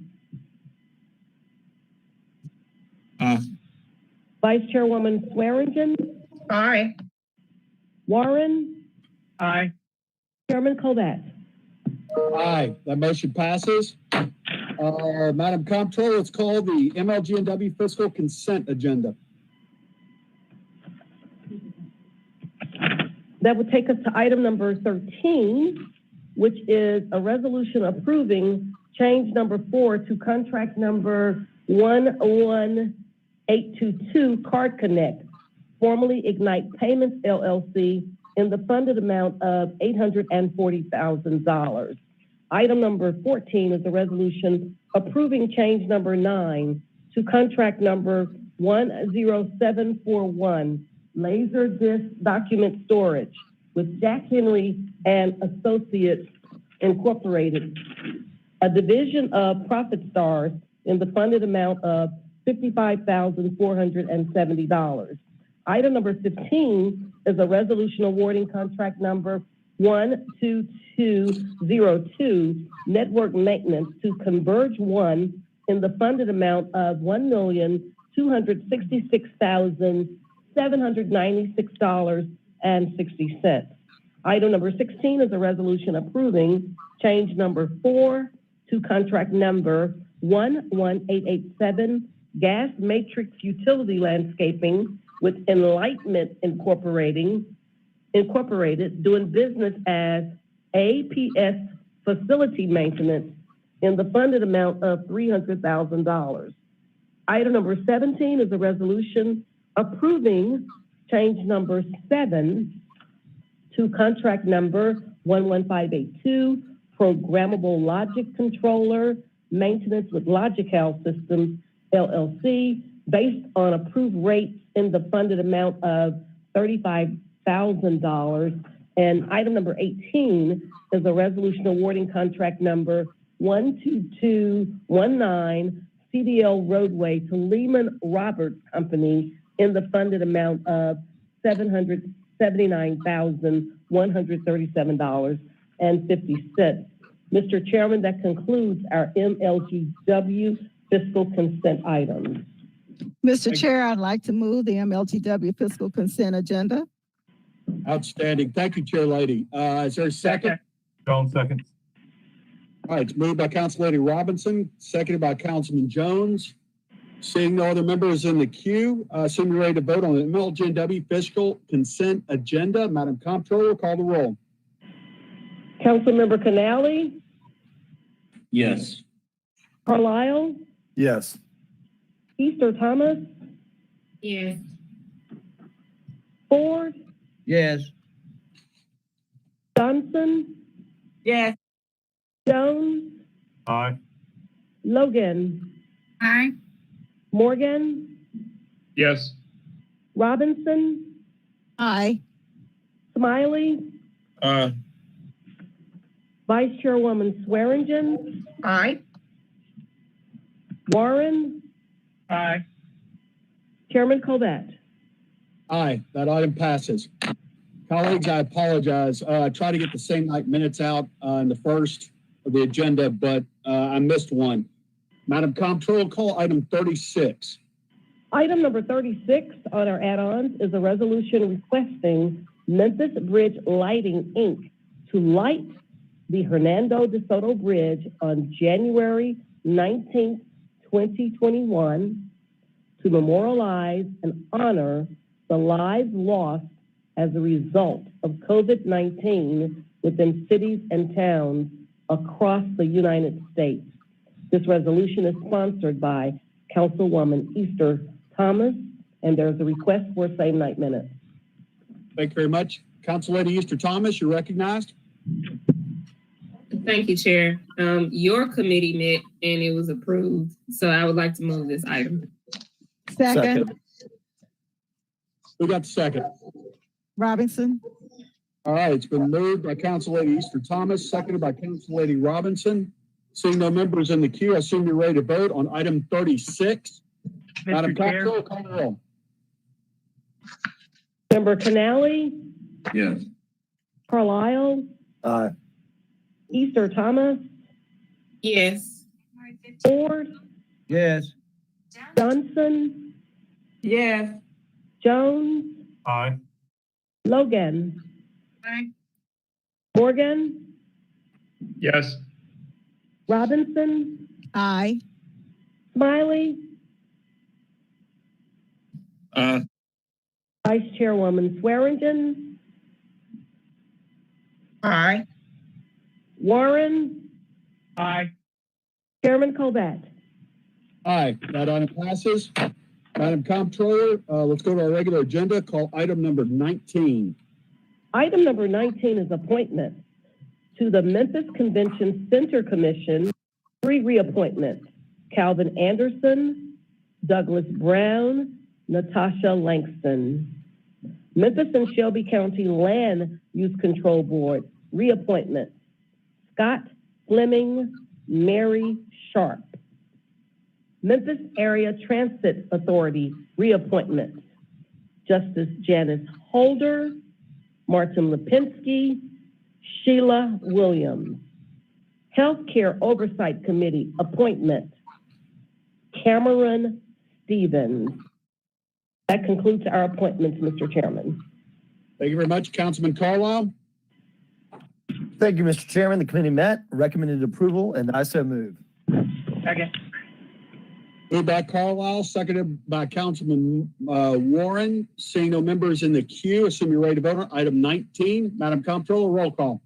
Vice Chairwoman Swearingen, Aye. Warren, Aye. Chairman Colvett. Aye, that motion passes. Madam Comptroller, let's call the MLG&W fiscal consent agenda. That would take us to item number 13, which is a resolution approving change number 4 to contract number 11822 Card Connect, formerly Ignite Payments LLC, in the funded amount of $840,000. Item number 14 is a resolution approving change number 9 to contract number 10741, Laser Disc Document Storage with Jack Henry and Associates Incorporated, a division of Profit Stars, in the funded amount of $55,470. Item number 15 is a resolution awarding contract number 12202, Network Maintenance, to Converge One, in the funded amount of $1,266,796.60. Item number 16 is a resolution approving change number 4 to contract number 11887, Gas Matrix Utility Landscaping with Enlightenment Incorporated, doing business as APS Facility Maintenance, in the funded amount of $300,000. Item number 17 is a resolution approving change number 7 to contract number 11582, Programmable Logic Controller, Maintenance with Logical Systems, LLC, based on approved rates in the funded amount of $35,000. And item number 18 is a resolution awarding contract number 12219, CDL Roadway, to Lehman Roberts Company, in the funded amount of $779,137.50. Mr. Chairman, that concludes our MLGW fiscal consent items. Mr. Chair, I'd like to move the MLGW fiscal consent agenda. Outstanding. Thank you, Chair Lady. Is there a second? Jones, second. All right, it's moved by Council Lady Robinson, seconded by Councilman Jones. Seeing no other members in the queue, assume you're ready to vote on the MLGW fiscal consent agenda. Madam Comptroller, call the roll. Councilmember Canali, Yes. Carlisle, Yes. Easter Thomas, Yes. Ford, Yes. Johnson, Yes. Jones, Aye. Logan, Aye. Morgan, Yes. Robinson, Aye. Smiley, Aye. Vice Chairwoman Swearingen, Aye. Warren, Aye. Chairman Colbert. Aye, that item passes. Colleagues, I apologize. I tried to get the same night minutes out in the first of the agenda, but I missed one. Madam Comptroller, call item 36. Item number 36 on our add-ons is a resolution requesting Memphis Bridge Lighting, Inc. to light the Hernando de Soto Bridge on January 19th, 2021 to memorialize and honor the lives lost as a result of COVID-19 within cities and towns across the United States. This resolution is sponsored by Councilwoman Easter Thomas, and there's a request for same night minutes. Thank you very much. Council Lady Easter Thomas, you're recognized. Thank you, Chair. Your committee met and it was approved, so I would like to move this item. Second. Who got the second? Robinson. All right, it's been moved by Council Lady Easter Thomas, seconded by Council Lady Robinson. Seeing no members in the queue, I assume you're ready to vote on item 36. Madam Comptroller, call the roll. Member Canali, Yes. Carlisle, Aye. Easter Thomas, Yes. Ford, Yes. Johnson, Yes. Jones, Aye. Logan, Aye. Morgan, Yes. Robinson, Aye. Smiley, Aye. Vice Chairwoman Swearingen, Aye. Warren, Aye. Chairman Colbert. Aye, that item passes. Madam Comptroller, let's go to our regular agenda. Call item number 19. Item number 19 is appointment to the Memphis Convention Center Commission, 3 reappointments: Calvin Anderson, Douglas Brown, Natasha Langston. Memphis and Shelby County Land Use Control Board, reappointment: Scott Fleming, Mary Sharp. Memphis Area Transit Authority, reappointment: Justice Janice Holder, Martin Lipinski, Sheila Williams. Healthcare Oversight Committee, appointment: Cameron Stevens. That concludes our appointments, Mr. Chairman. Thank you very much, Councilman Carlisle. Thank you, Mr. Chairman. The committee met, recommended approval, and I so move. Second. Moved by Carlisle, seconded by Councilman Warren. Seeing no members in the queue, assume you're ready to vote on item 19. Madam Comptroller, roll call.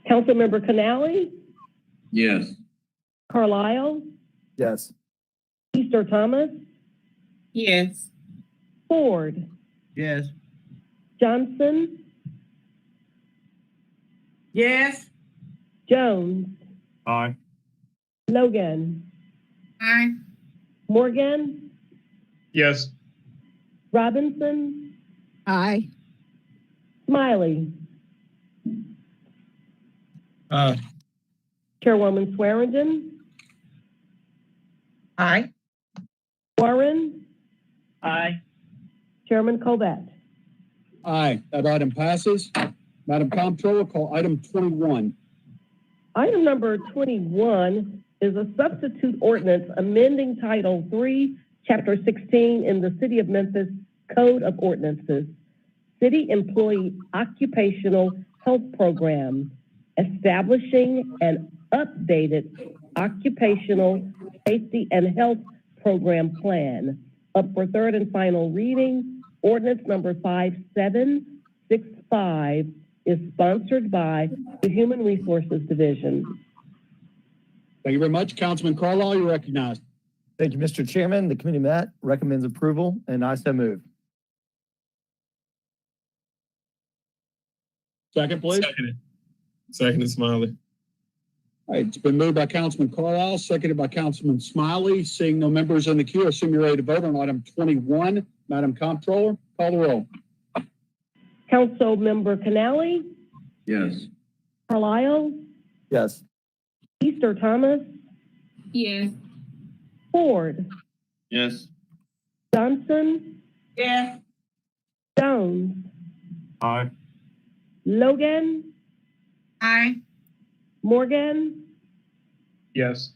Councilmember Canali, Yes. Carlisle, Yes. Easter Thomas, Yes. Ford, Yes. Johnson, Yes. Jones, Aye. Logan, Aye. Morgan, Yes. Robinson, Aye. Smiley. Aye. Chairwoman Swearingen, Aye. Warren, Aye. Chairman Colbert. Aye, that item passes. Madam Comptroller, call item 21. Item number 21 is a substitute ordinance amending Title III, Chapter 16 in the City of Memphis Code of Ordinances, City Employee Occupational Health Program, establishing an updated occupational safety and health program plan. Up for third and final reading, ordinance number 5765 is sponsored by the Human Resources Division. Thank you very much. Councilman Carlisle, you're recognized. Thank you, Mr. Chairman. The committee met, recommends approval, and I so move. Second, please. Second is Smiley. All right, it's been moved by Councilman Carlisle, seconded by Councilman Smiley. Seeing no members in the queue, I assume you're ready to vote on item 21. Madam Comptroller, call the roll. Councilmember Canali, Yes. Carlisle, Yes. Easter Thomas, Yes. Ford, Yes. Johnson, Yes. Jones, Aye. Logan, Aye. Morgan, Yes.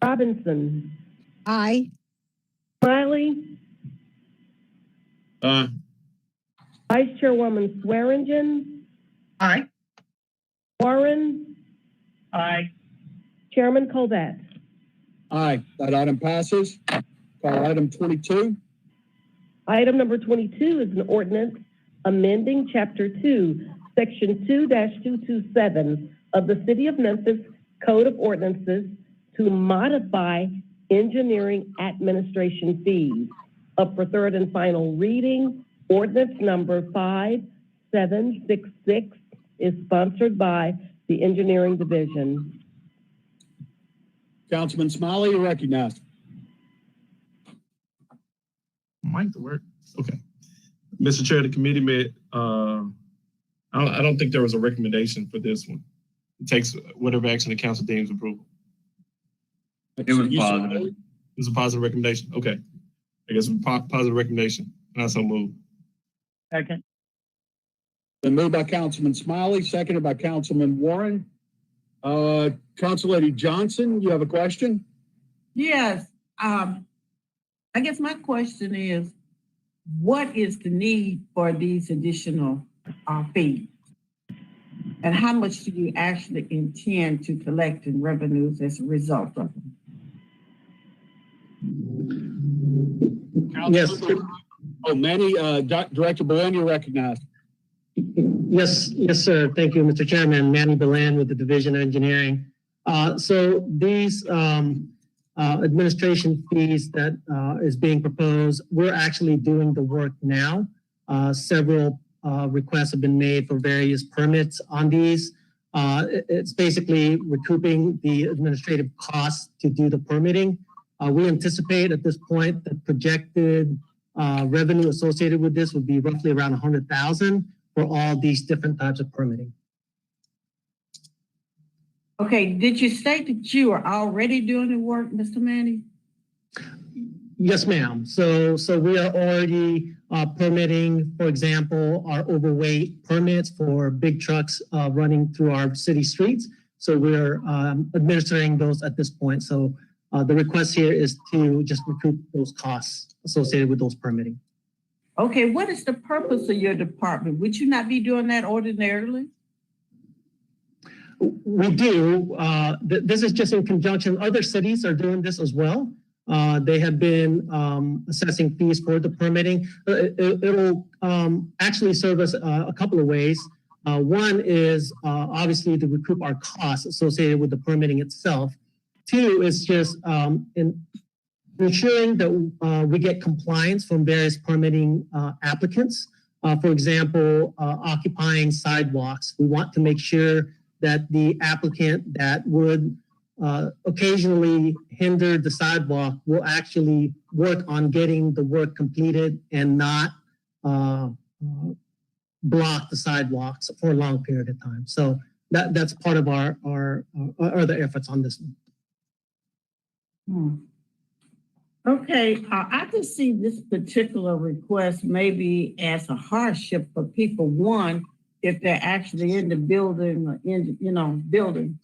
Robinson, Aye. Smiley, Vice Chairwoman Swearingen, Aye. Warren, Aye. Chairman Colvett. Aye, that item passes. Call item 22. Item number 22 is an ordinance amending Chapter 2, Section 2-227 of the City of Memphis Code of Ordinances to modify engineering administration fees. Up for third and final reading, ordinance number 5766 is sponsored by the Engineering Division. Councilman Smiley, you're recognized. Mic to work. Okay. Mr. Chair, the committee met, I don't think there was a recommendation for this one. It takes whatever action the council deems approval. It was positive. It was a positive recommendation. Okay. I guess a positive recommendation. And I so move. Second. Been moved by Councilman Smiley, seconded by Councilman Warren. Council Lady Johnson, you have a question? Yes. I guess my question is, what is the need for these additional fees? And how much do you actually intend to collect in revenues as a result of them? Yes. Oh, Manny, Director Belen, you're recognized. Yes, sir. Thank you, Mr. Chairman. Manny Belan with the Division of Engineering. So these administration fees that is being proposed, we're actually doing the work now. Several requests have been made for various permits on these. It's basically recouping the administrative costs to do the permitting. We anticipate at this point the projected revenue associated with this would be roughly around $100,000 for all these different types of permitting. Okay, did you state that you are already doing the work, Mr. Manny? Yes, ma'am. So we are already permitting, for example, our overweight permits for big trucks running through our city streets. So we're administering those at this point. So the request here is to just recoup those costs associated with those permitting. Okay, what is the purpose of your department? Would you not be doing that ordinarily? We do. This is just in conjunction. Other cities are doing this as well. They have been assessing fees for the permitting. It'll actually serve us a couple of ways. One is obviously to recoup our costs associated with the permitting itself. Two is just in ensuring that we get compliance from various permitting applicants. For example, occupying sidewalks. We want to make sure that the applicant that would occasionally hinder the sidewalk will actually work on getting the work completed and not block the sidewalks for a long period of time. So that's part of our other efforts on this one. Okay, I can see this particular request maybe as a hardship for people. One, if they're actually in the building or in, building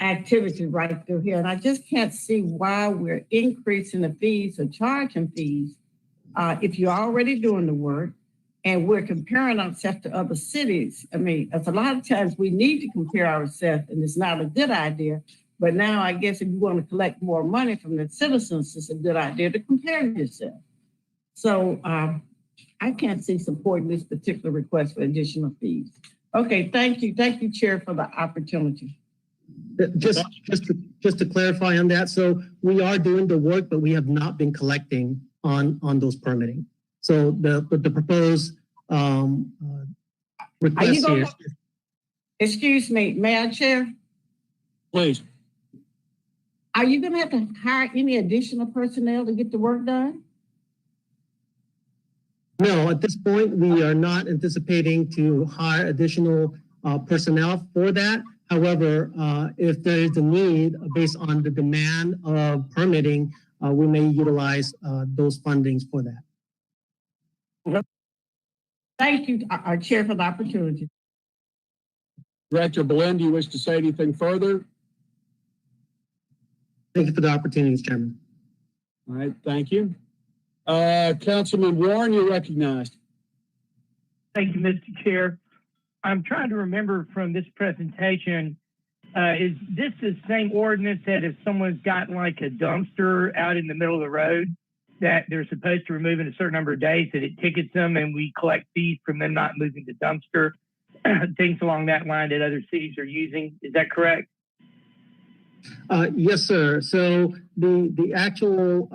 activity right through here. And I just can't see why we're increasing the fees or charging fees if you're already doing the work and we're comparing ourselves to other cities. I mean, it's a lot of times we need to compare ourselves and it's not a good idea. But now I guess if you want to collect more money from the citizens, it's a good idea to compare yourself. So I can't see supporting this particular request for additional fees. Okay, thank you. Thank you, Chair, for the opportunity. Just to clarify on that, so we are doing the work, but we have not been collecting on those permitting. So the proposed request here. Excuse me, Madam Chair, Please. are you gonna have to hire any additional personnel to get the work done? No, at this point, we are not anticipating to hire additional personnel for that. However, if there is a need based on the demand of permitting, we may utilize those fundings for that. Thank you, our Chair, for the opportunity. Director Belen, do you wish to say anything further? Thank you for the opportunity, Mr. Chairman. All right, thank you. Councilman Warren, you're recognized. Thank you, Mr. Chair. I'm trying to remember from this presentation, is this the same ordinance that if someone's got like a dumpster out in the middle of the road that they're supposed to remove in a certain number of days, that it tickets them and we collect fees from them not moving the dumpster, things along that line that other cities are using? Is that correct? Yes, sir. So the actual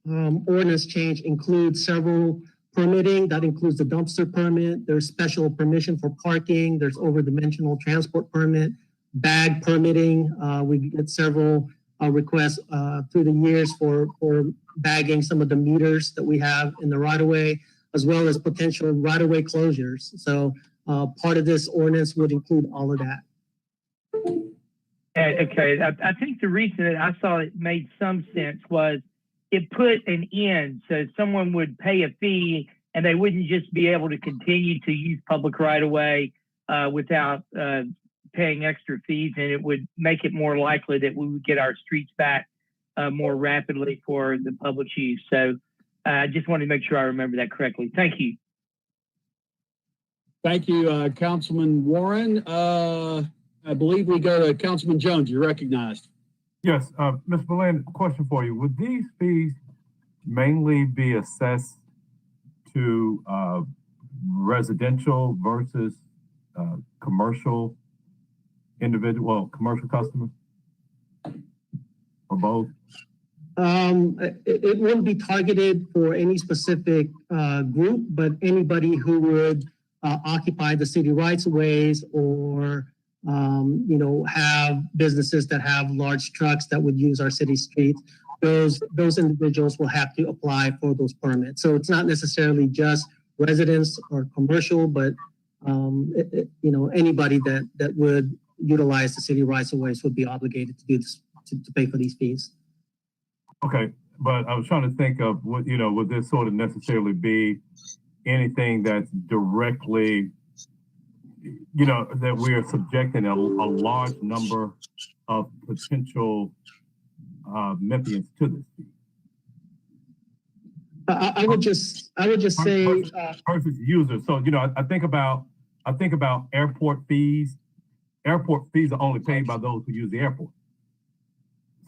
ordinance change includes several permitting. That includes the dumpster permit. There's special permission for parking. There's over-dimensional transport permit, bag permitting. We get several requests through the years for bagging some of the meters that we have in the right-of-way, as well as potential right-of-way closures. So part of this ordinance would include all of that. Okay, I think the reason that I saw it made some sense was it put an end, so someone would pay a fee and they wouldn't just be able to continue to use public right-of-way without paying extra fees, and it would make it more likely that we would get our streets back more rapidly for the public's use. So I just wanted to make sure I remember that correctly. Thank you. Thank you, Councilman Warren. I believe we go to Councilman Jones. You're recognized. Yes, Ms. Belen, question for you. Would these fees mainly be assessed to residential versus commercial commercial customers, or both? It wouldn't be targeted for any specific group, but anybody who would occupy the city rights of ways or have businesses that have large trucks that would use our city streets. Those individuals will have to apply for those permits. So it's not necessarily just residents or commercial, but anybody that would utilize the city rights of ways would be obligated to do this, to pay for these fees. Okay, but I was trying to think of what, would this sort of necessarily be anything that's directly, that we are subjecting a large number of potential Memphians to this fee? I would just say versus users. So I think about airport fees. Airport fees are only paid by those who use the airport.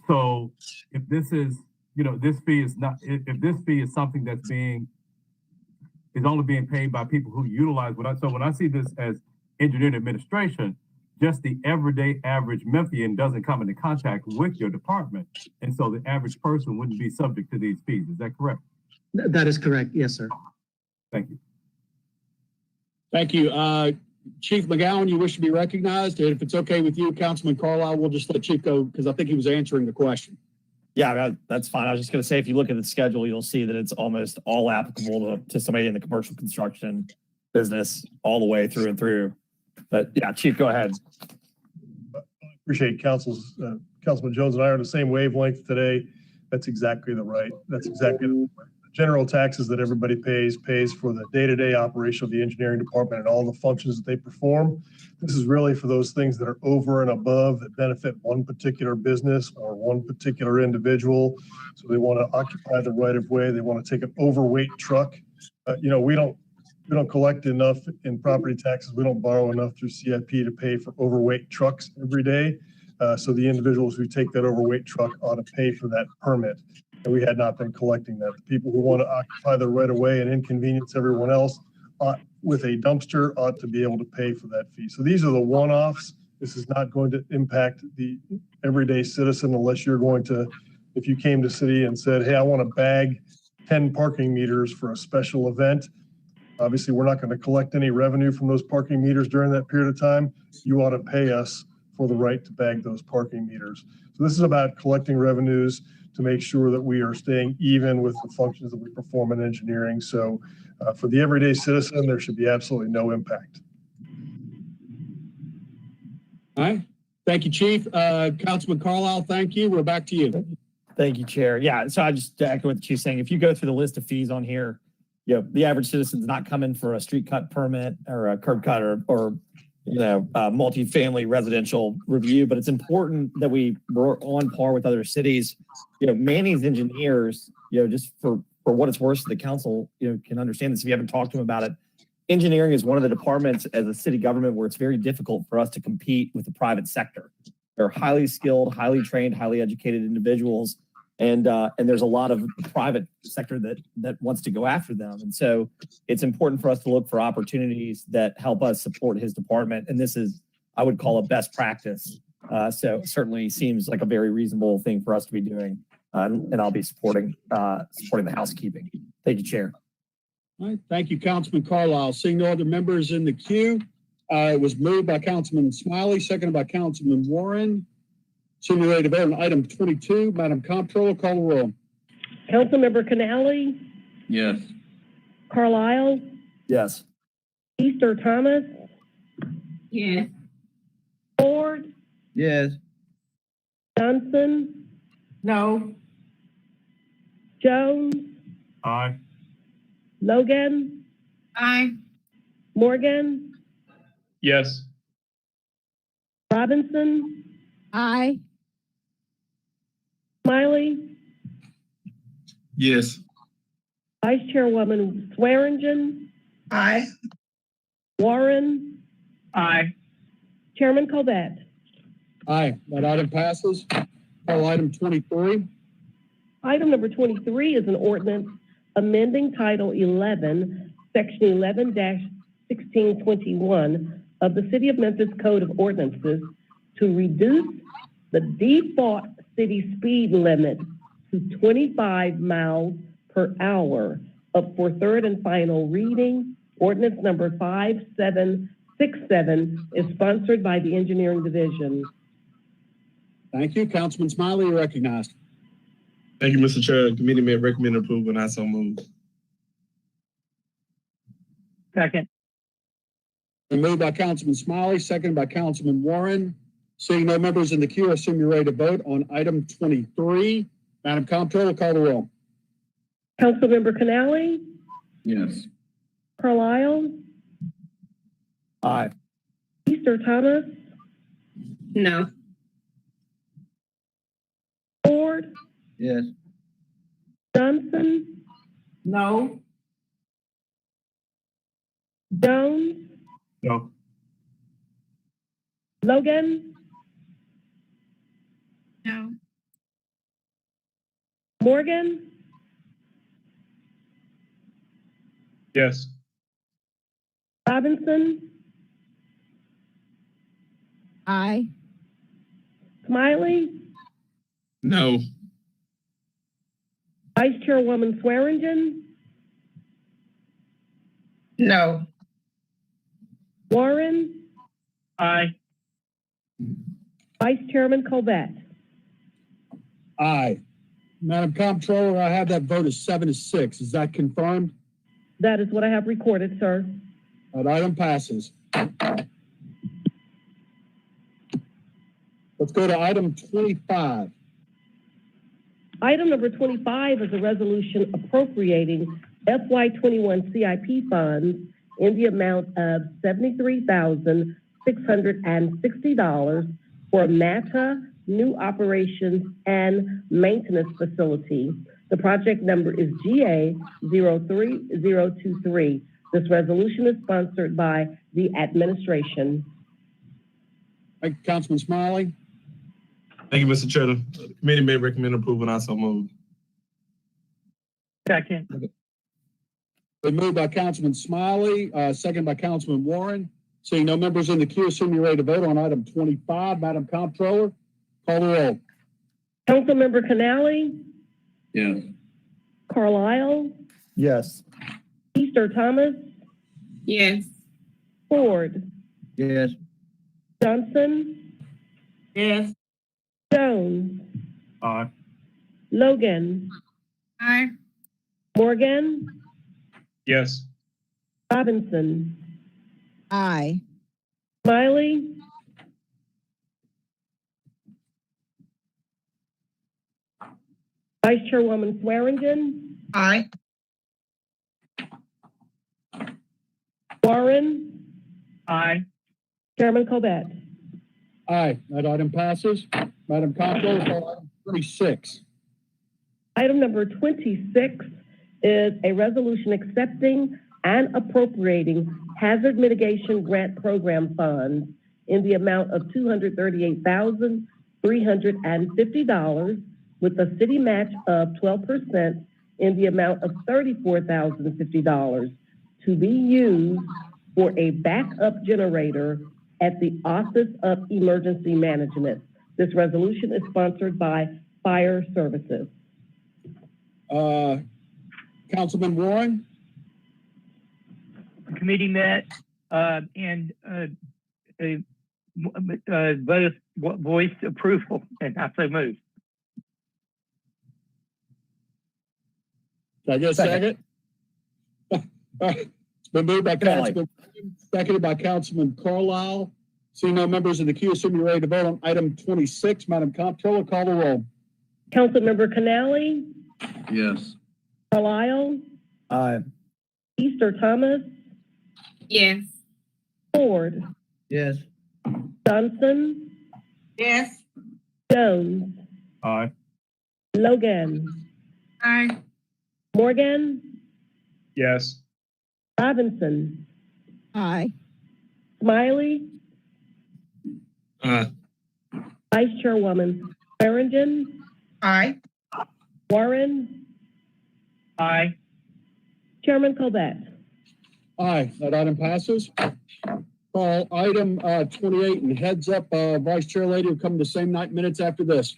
So if this is, this fee is not, if this fee is something that's only being paid by people who utilize so when I see this as engineering administration, just the everyday average Memphian doesn't come into contact with your department. And so the average person wouldn't be subject to these fees. Is that correct? That is correct. Yes, sir. Thank you. Thank you. Chief McGowan, you wish to be recognized? And if it's okay with you, Councilman Carlisle, we'll just let Chief go because I think he was answering the question. Yeah, that's fine. I was just going to say, if you look at the schedule, you'll see that it's almost all applicable to somebody in the commercial construction business all the way through and through. But yeah, Chief, go ahead. Appreciate Councilman Jones and I are on the same wavelength today. That's exactly the general taxes that everybody pays for the day-to-day operation of the engineering department and all the functions that they perform. This is really for those things that are over and above that benefit one particular business or one particular individual. So they want to occupy the right of way. They want to take an overweight truck. We don't collect enough in property taxes. We don't borrow enough through CIP to pay for overweight trucks every day. So the individuals who take that overweight truck ought to pay for that permit. And we had not been collecting that. The people who want to occupy the right of way and inconvenience everyone else with a dumpster ought to be able to pay for that fee. So these are the one-offs This is not going to impact the everyday citizen unless you're going to, if you came to city and said, hey, I want to bag 10 parking meters for a special event. Obviously, we're not going to collect any revenue from those parking meters during that period of time. You ought to pay us for the right to bag those parking meters. So this is about collecting revenues to make sure that we are staying even with the functions that we perform in engineering. So for the everyday citizen, there should be absolutely no impact. All right. Thank you, Chief. Councilman Carlisle, thank you. We're back to you. Thank you, Chair. Yeah, so I just echo what the Chief's saying. If you go through the list of fees on here, you know, the average citizen's not coming for a street cut permit or a curb cut or you know, multifamily residential review, but it's important that we're on par with other cities. You know, Manny's engineers, you know, just for what it's worth, the council, you know, can understand this if you haven't talked to them about it. Engineering is one of the departments as a city government where it's very difficult for us to compete with the private sector. They're highly skilled, highly trained, highly educated individuals. And there's a lot of private sector that wants to go after them. And so it's important for us to look for opportunities that help us support his department. And this is, I would call, a best practice. So certainly seems like a very reasonable thing for us to be doing. And I'll be supporting the housekeeping. Thank you, Chair. All right. Thank you, Councilman Carlisle. Seeing no other members in the queue, it was moved by Councilman Smiley, seconded by Councilman Warren. Assuming ready to vote on item 22, Madam Comptroller, call the roll. Councilmember Canali, Yes. Carlisle, Yes. Easter Thomas, Yes. Ford, Yes. Johnson, No. Jones, Aye. Logan, Aye. Morgan, Yes. Robinson, Aye. Smiley, Yes. Vice Chairwoman Swearingen, Aye. Warren, Aye. Chairman Colbert. Aye. That item passes. Call item 23. Item number 23 is an ordinance amending Title 11, Section 11-1621 of the City of Memphis Code of Ordinances to reduce the default city speed limit to 25 miles per hour. Up for third and final reading, ordinance number 5767 is sponsored by the Engineering Division. Thank you. Councilman Smiley, you're recognized. Thank you, Mr. Chair. Committee may recommend approval and I so move. Second. Been moved by Councilman Smiley, seconded by Councilman Warren. Seeing no members in the queue, I assume you're ready to vote on item 23. Madam Comptroller, call the roll. Councilmember Canali, Yes. Carlisle, Aye. Easter Thomas, No. Ford, Yes. Johnson, No. Jones, No. Logan, No. Morgan, Yes. Robinson, Aye. Smiley, No. Vice Chairwoman Swearingen, No. Warren, Aye. Vice Chairman Colbert. Aye. Madam Comptroller, I have that vote as 7-6. Is that confirmed? That is what I have recorded, sir. That item passes. Let's go to item 25. Item number 25 is a resolution appropriating FY21 CIP funds in the amount of $73,660 for MATA New Operations and Maintenance Facility. The project number is GA03023. This resolution is sponsored by the administration. Thank you, Councilman Smiley. Thank you, Mr. Chair. The committee may recommend approval and I so move. Second. Been moved by Councilman Smiley, second by Councilman Warren. Seeing no members in the queue, assume you're ready to vote on item 25. Madam Comptroller, call the roll. Councilmember Canali, Yes. Carlisle, Yes. Easter Thomas, Yes. Ford, Yes. Johnson, Yes. Jones, Aye. Logan, Aye. Morgan, Yes. Robinson, Aye. Smiley, Vice Chairwoman Swearingen, Aye. Warren, Aye. Chairman Colbert. Aye, that item passes. Madam Comptroller, call item 26. Item number 26 is a resolution accepting and appropriating hazard mitigation grant program funds in the amount of $238,350 with a city match of 12% in the amount of $34,050 to be used for a backup generator at the Office of Emergency Management. This resolution is sponsored by Fire Services. Councilman Warren? The committee met and voiced approval, and I so moved. Can I get a second? It's been moved by Councilman, seconded by Councilman Carlisle. Seeing no members in the queue, assume you're ready to vote on item 26. Madam Comptroller, call the roll. Councilmember Canali, Yes. Carlisle, Aye. Easter Thomas, Yes. Ford, Yes. Johnson, Yes. Jones, Aye. Logan, Aye. Morgan, Yes. Robinson, Aye. Smiley, Aye. Vice Chairwoman Swearingen, Aye. Warren, Aye. Chairman Colbert. Aye, that item passes. Call item 28 and heads up, Vice Chair Lady will come the same night minutes after this.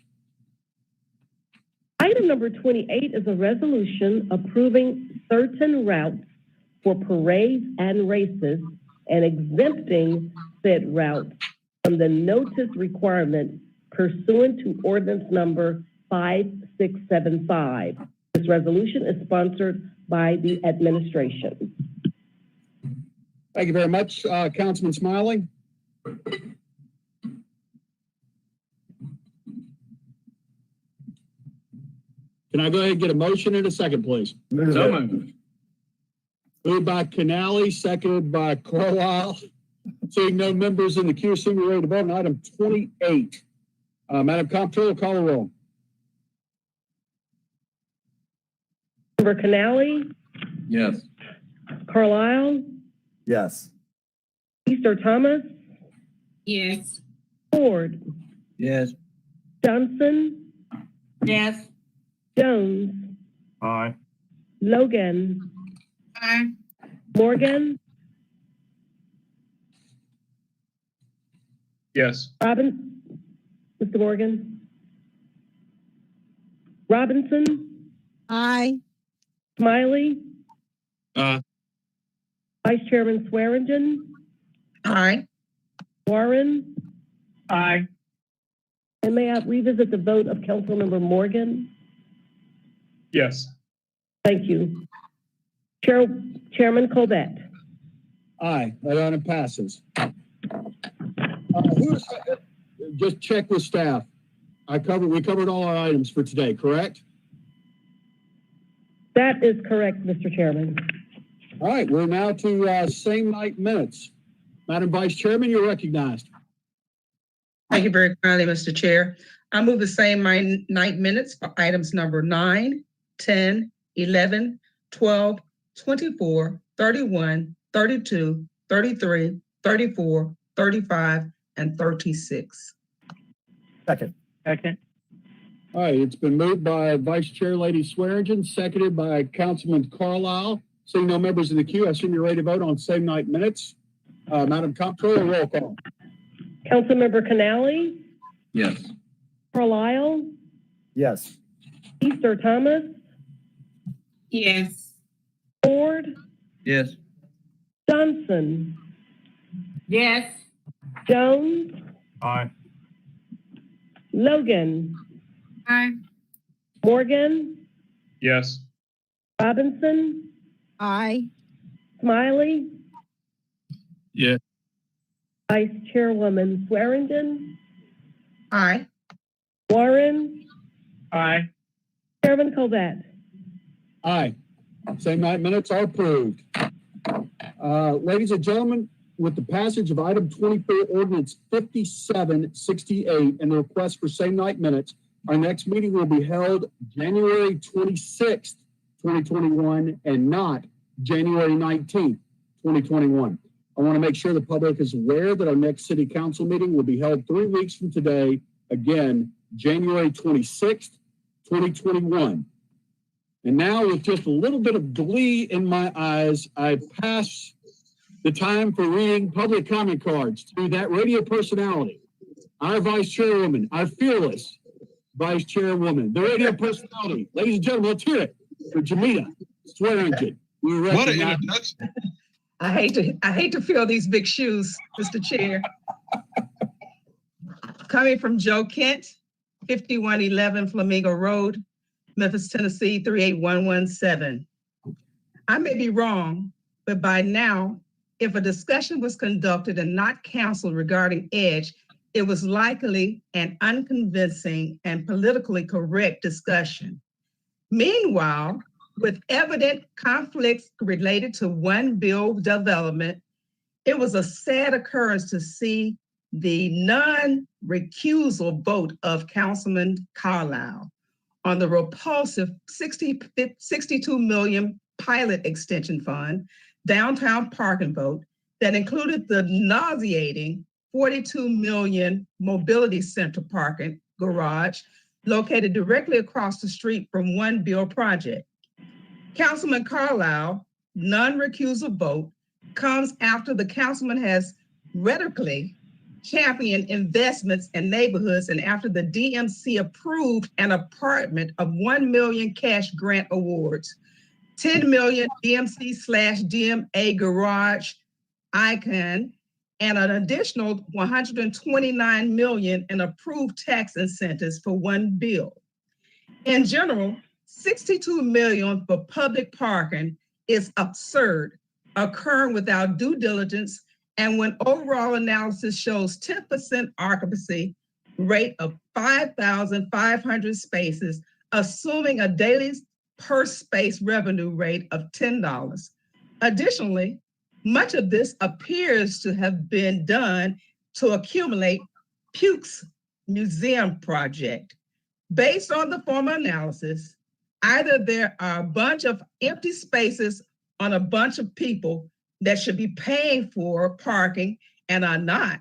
Item number 28 is a resolution approving certain routes for parades and races and exempting said routes from the notice requirement pursuant to ordinance number 5675. This resolution is sponsored by the administration. Thank you very much, Councilman Smiley. Can I go ahead and get a motion in a second, please? So moved. Moved by Canali, seconded by Carlisle. Seeing no members in the queue, assume you're ready to vote on item 28. Madam Comptroller, call the roll. Member Canali, Yes. Carlisle, Yes. Easter Thomas, Yes. Ford, Yes. Johnson, Yes. Jones, Aye. Logan, Aye. Morgan, Yes. Mr. Morgan, Robinson, Aye. Smiley, Aye. Vice Chairman Swearingen, Aye. Warren, Aye. and may I revisit the vote of Councilmember Morgan? Yes. Thank you. Chairman Colbert. Aye, that item passes. Just check with staff. We covered all our items for today, correct? That is correct, Mr. Chairman. All right, we're now to same night minutes. Madam Vice Chairman, you're recognized. Thank you very kindly, Mr. Chair. I move the same night minutes for items number 9, 10, 11, 12, 24, 31, 32, 33, 34, 35, and 36. Second. Second. All right, it's been moved by Vice Chair Lady Swearingen, seconded by Councilman Carlisle. Seeing no members in the queue, I assume you're ready to vote on same night minutes. Madam Comptroller, roll call. Councilmember Canali, Yes. Carlisle, Yes. Easter Thomas, Yes. Ford, Yes. Johnson, Yes. Jones, Aye. Logan, Aye. Morgan, Yes. Robinson, Aye. Smiley, Yes. Vice Chairwoman Swearingen, Aye. Warren, Aye. Chairman Covett. Aye. Same night minutes are approved. Ladies and gentlemen, with the passage of item 24, ordinance 5768, and the request for same night minutes, our next meeting will be held January 26th, 2021, and not January 19th, 2021. I want to make sure the public is aware that our next city council meeting will be held 3 weeks from today, again, January 26th, 2021. And now, with just a little bit of glee in my eyes, I pass the time for reading public comment cards to that radio personality, our vice chairwoman, our fearless vice chairwoman, the radio personality. Ladies and gentlemen, let's hear it for Jamita Swearingen. What an introduction. I hate to fill these big shoes, Mr. Chair. Coming from Joe Kent, 5111 Flamingo Road, Memphis, Tennessee, 38117. I may be wrong, but by now, if a discussion was conducted and not canceled regarding EDGE, it was likely an unconvincing and politically correct discussion. Meanwhile, with evident conflicts related to one bill development, it was a sad occurrence to see the non-recusal vote of Councilman Carlisle on the repulsive 62 million pilot extension fund downtown parking vote that included the nauseating 42 million mobility center parking garage located directly across the street from one bill project. Councilman Carlisle non-recusal vote comes after the councilman has rhetorically championed investments in neighborhoods and after the DMC approved an apartment of 1 million cash grant awards, 10 million DMC/DMA garage icon, and an additional 129 million in approved tax incentives for one bill. In general, 62 million for public parking is absurd, occurring without due diligence, and when overall analysis shows 10% occupancy rate of 5,500 spaces, assuming a daily per space revenue rate of $10. Additionally, much of this appears to have been done to accumulate Puke's museum project. Based on the former analysis, either there are a bunch of empty spaces on a bunch of people that should be paying for parking and are not.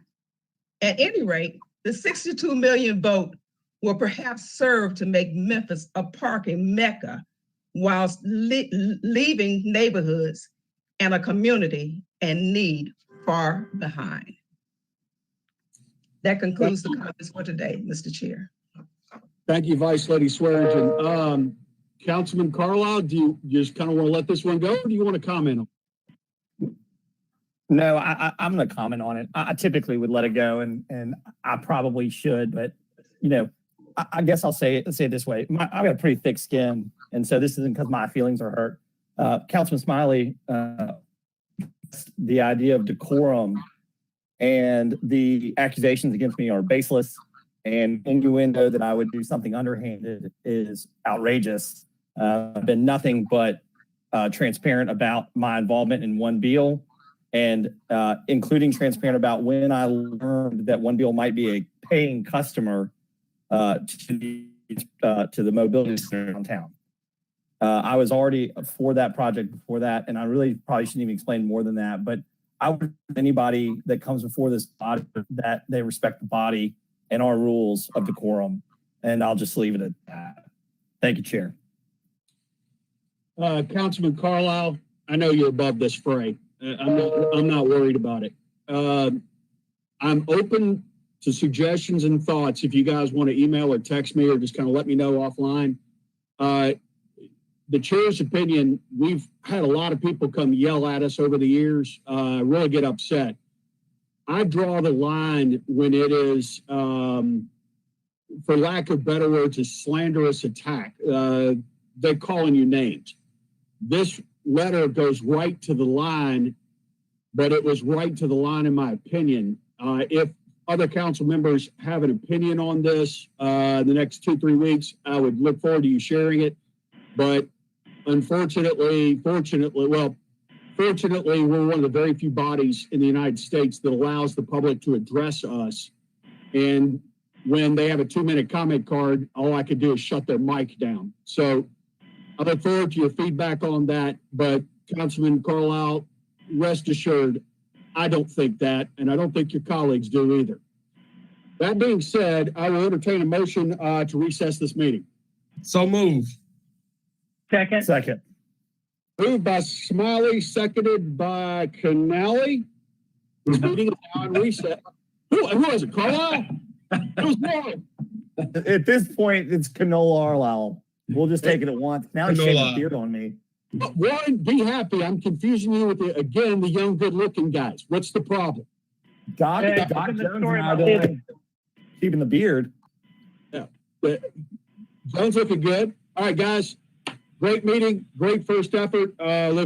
At any rate, the 62 million vote will perhaps serve to make Memphis a parking mecca whilst leaving neighborhoods and a community in need far behind. That concludes the comments for today, Mr. Chair. Thank you, Vice Lady Swearingen. Councilman Carlisle, do you just kind of want to let this one go, or do you want to comment on it? No, I'm going to comment on it. I typically would let it go, and I probably should, but I guess I'll say it this way. I've got a pretty thick skin, and so this isn't because my feelings are hurt. Councilman Smiley, the idea of decorum and the accusations against me are baseless, and innuendo that I would do something underhanded is outrageous. I've been nothing but transparent about my involvement in one bill, and including transparent about when I learned that one bill might be a paying customer to the mobility center downtown. I was already for that project before that, and I really probably shouldn't even explain more than that, but I would anybody that comes before this body that they respect the body and our rules of decorum, and I'll just leave it at that. Thank you, Chair. Councilman Carlisle, I know you're above this fray. I'm not worried about it. I'm open to suggestions and thoughts. If you guys want to email or text me or just kind of let me know offline. The chair's opinion, we've had a lot of people come yell at us over the years, really get upset. I draw the line when it is, for lack of better words, a slanderous attack. They're calling you names. This letter goes right to the line, but it was right to the line in my opinion. If other council members have an opinion on this in the next 2-3 weeks, I would look forward to you sharing it. But fortunately, we're one of the very few bodies in the United States that allows the public to address us. And when they have a 2-minute comment card, all I could do is shut their mic down. So I look forward to your feedback on that. But Councilman Carlisle, rest assured, I don't think that, and I don't think your colleagues do either. That being said, I will entertain a motion to recess this meeting. So move. Second. Moved by Smiley, seconded by Canali. This meeting is now on recess. Who was it, Carlisle? It was Warren. At this point, it's Canola Arlisle. We'll just take it at once. Now he's shaving the beard on me. Warren, be happy. I'm confusing you with, the young, good-looking guys. What's the problem? Doc Jones and I don't like keeping the beard. Yeah. Jones looking good. All right, guys. Great meeting. Great first effort. Look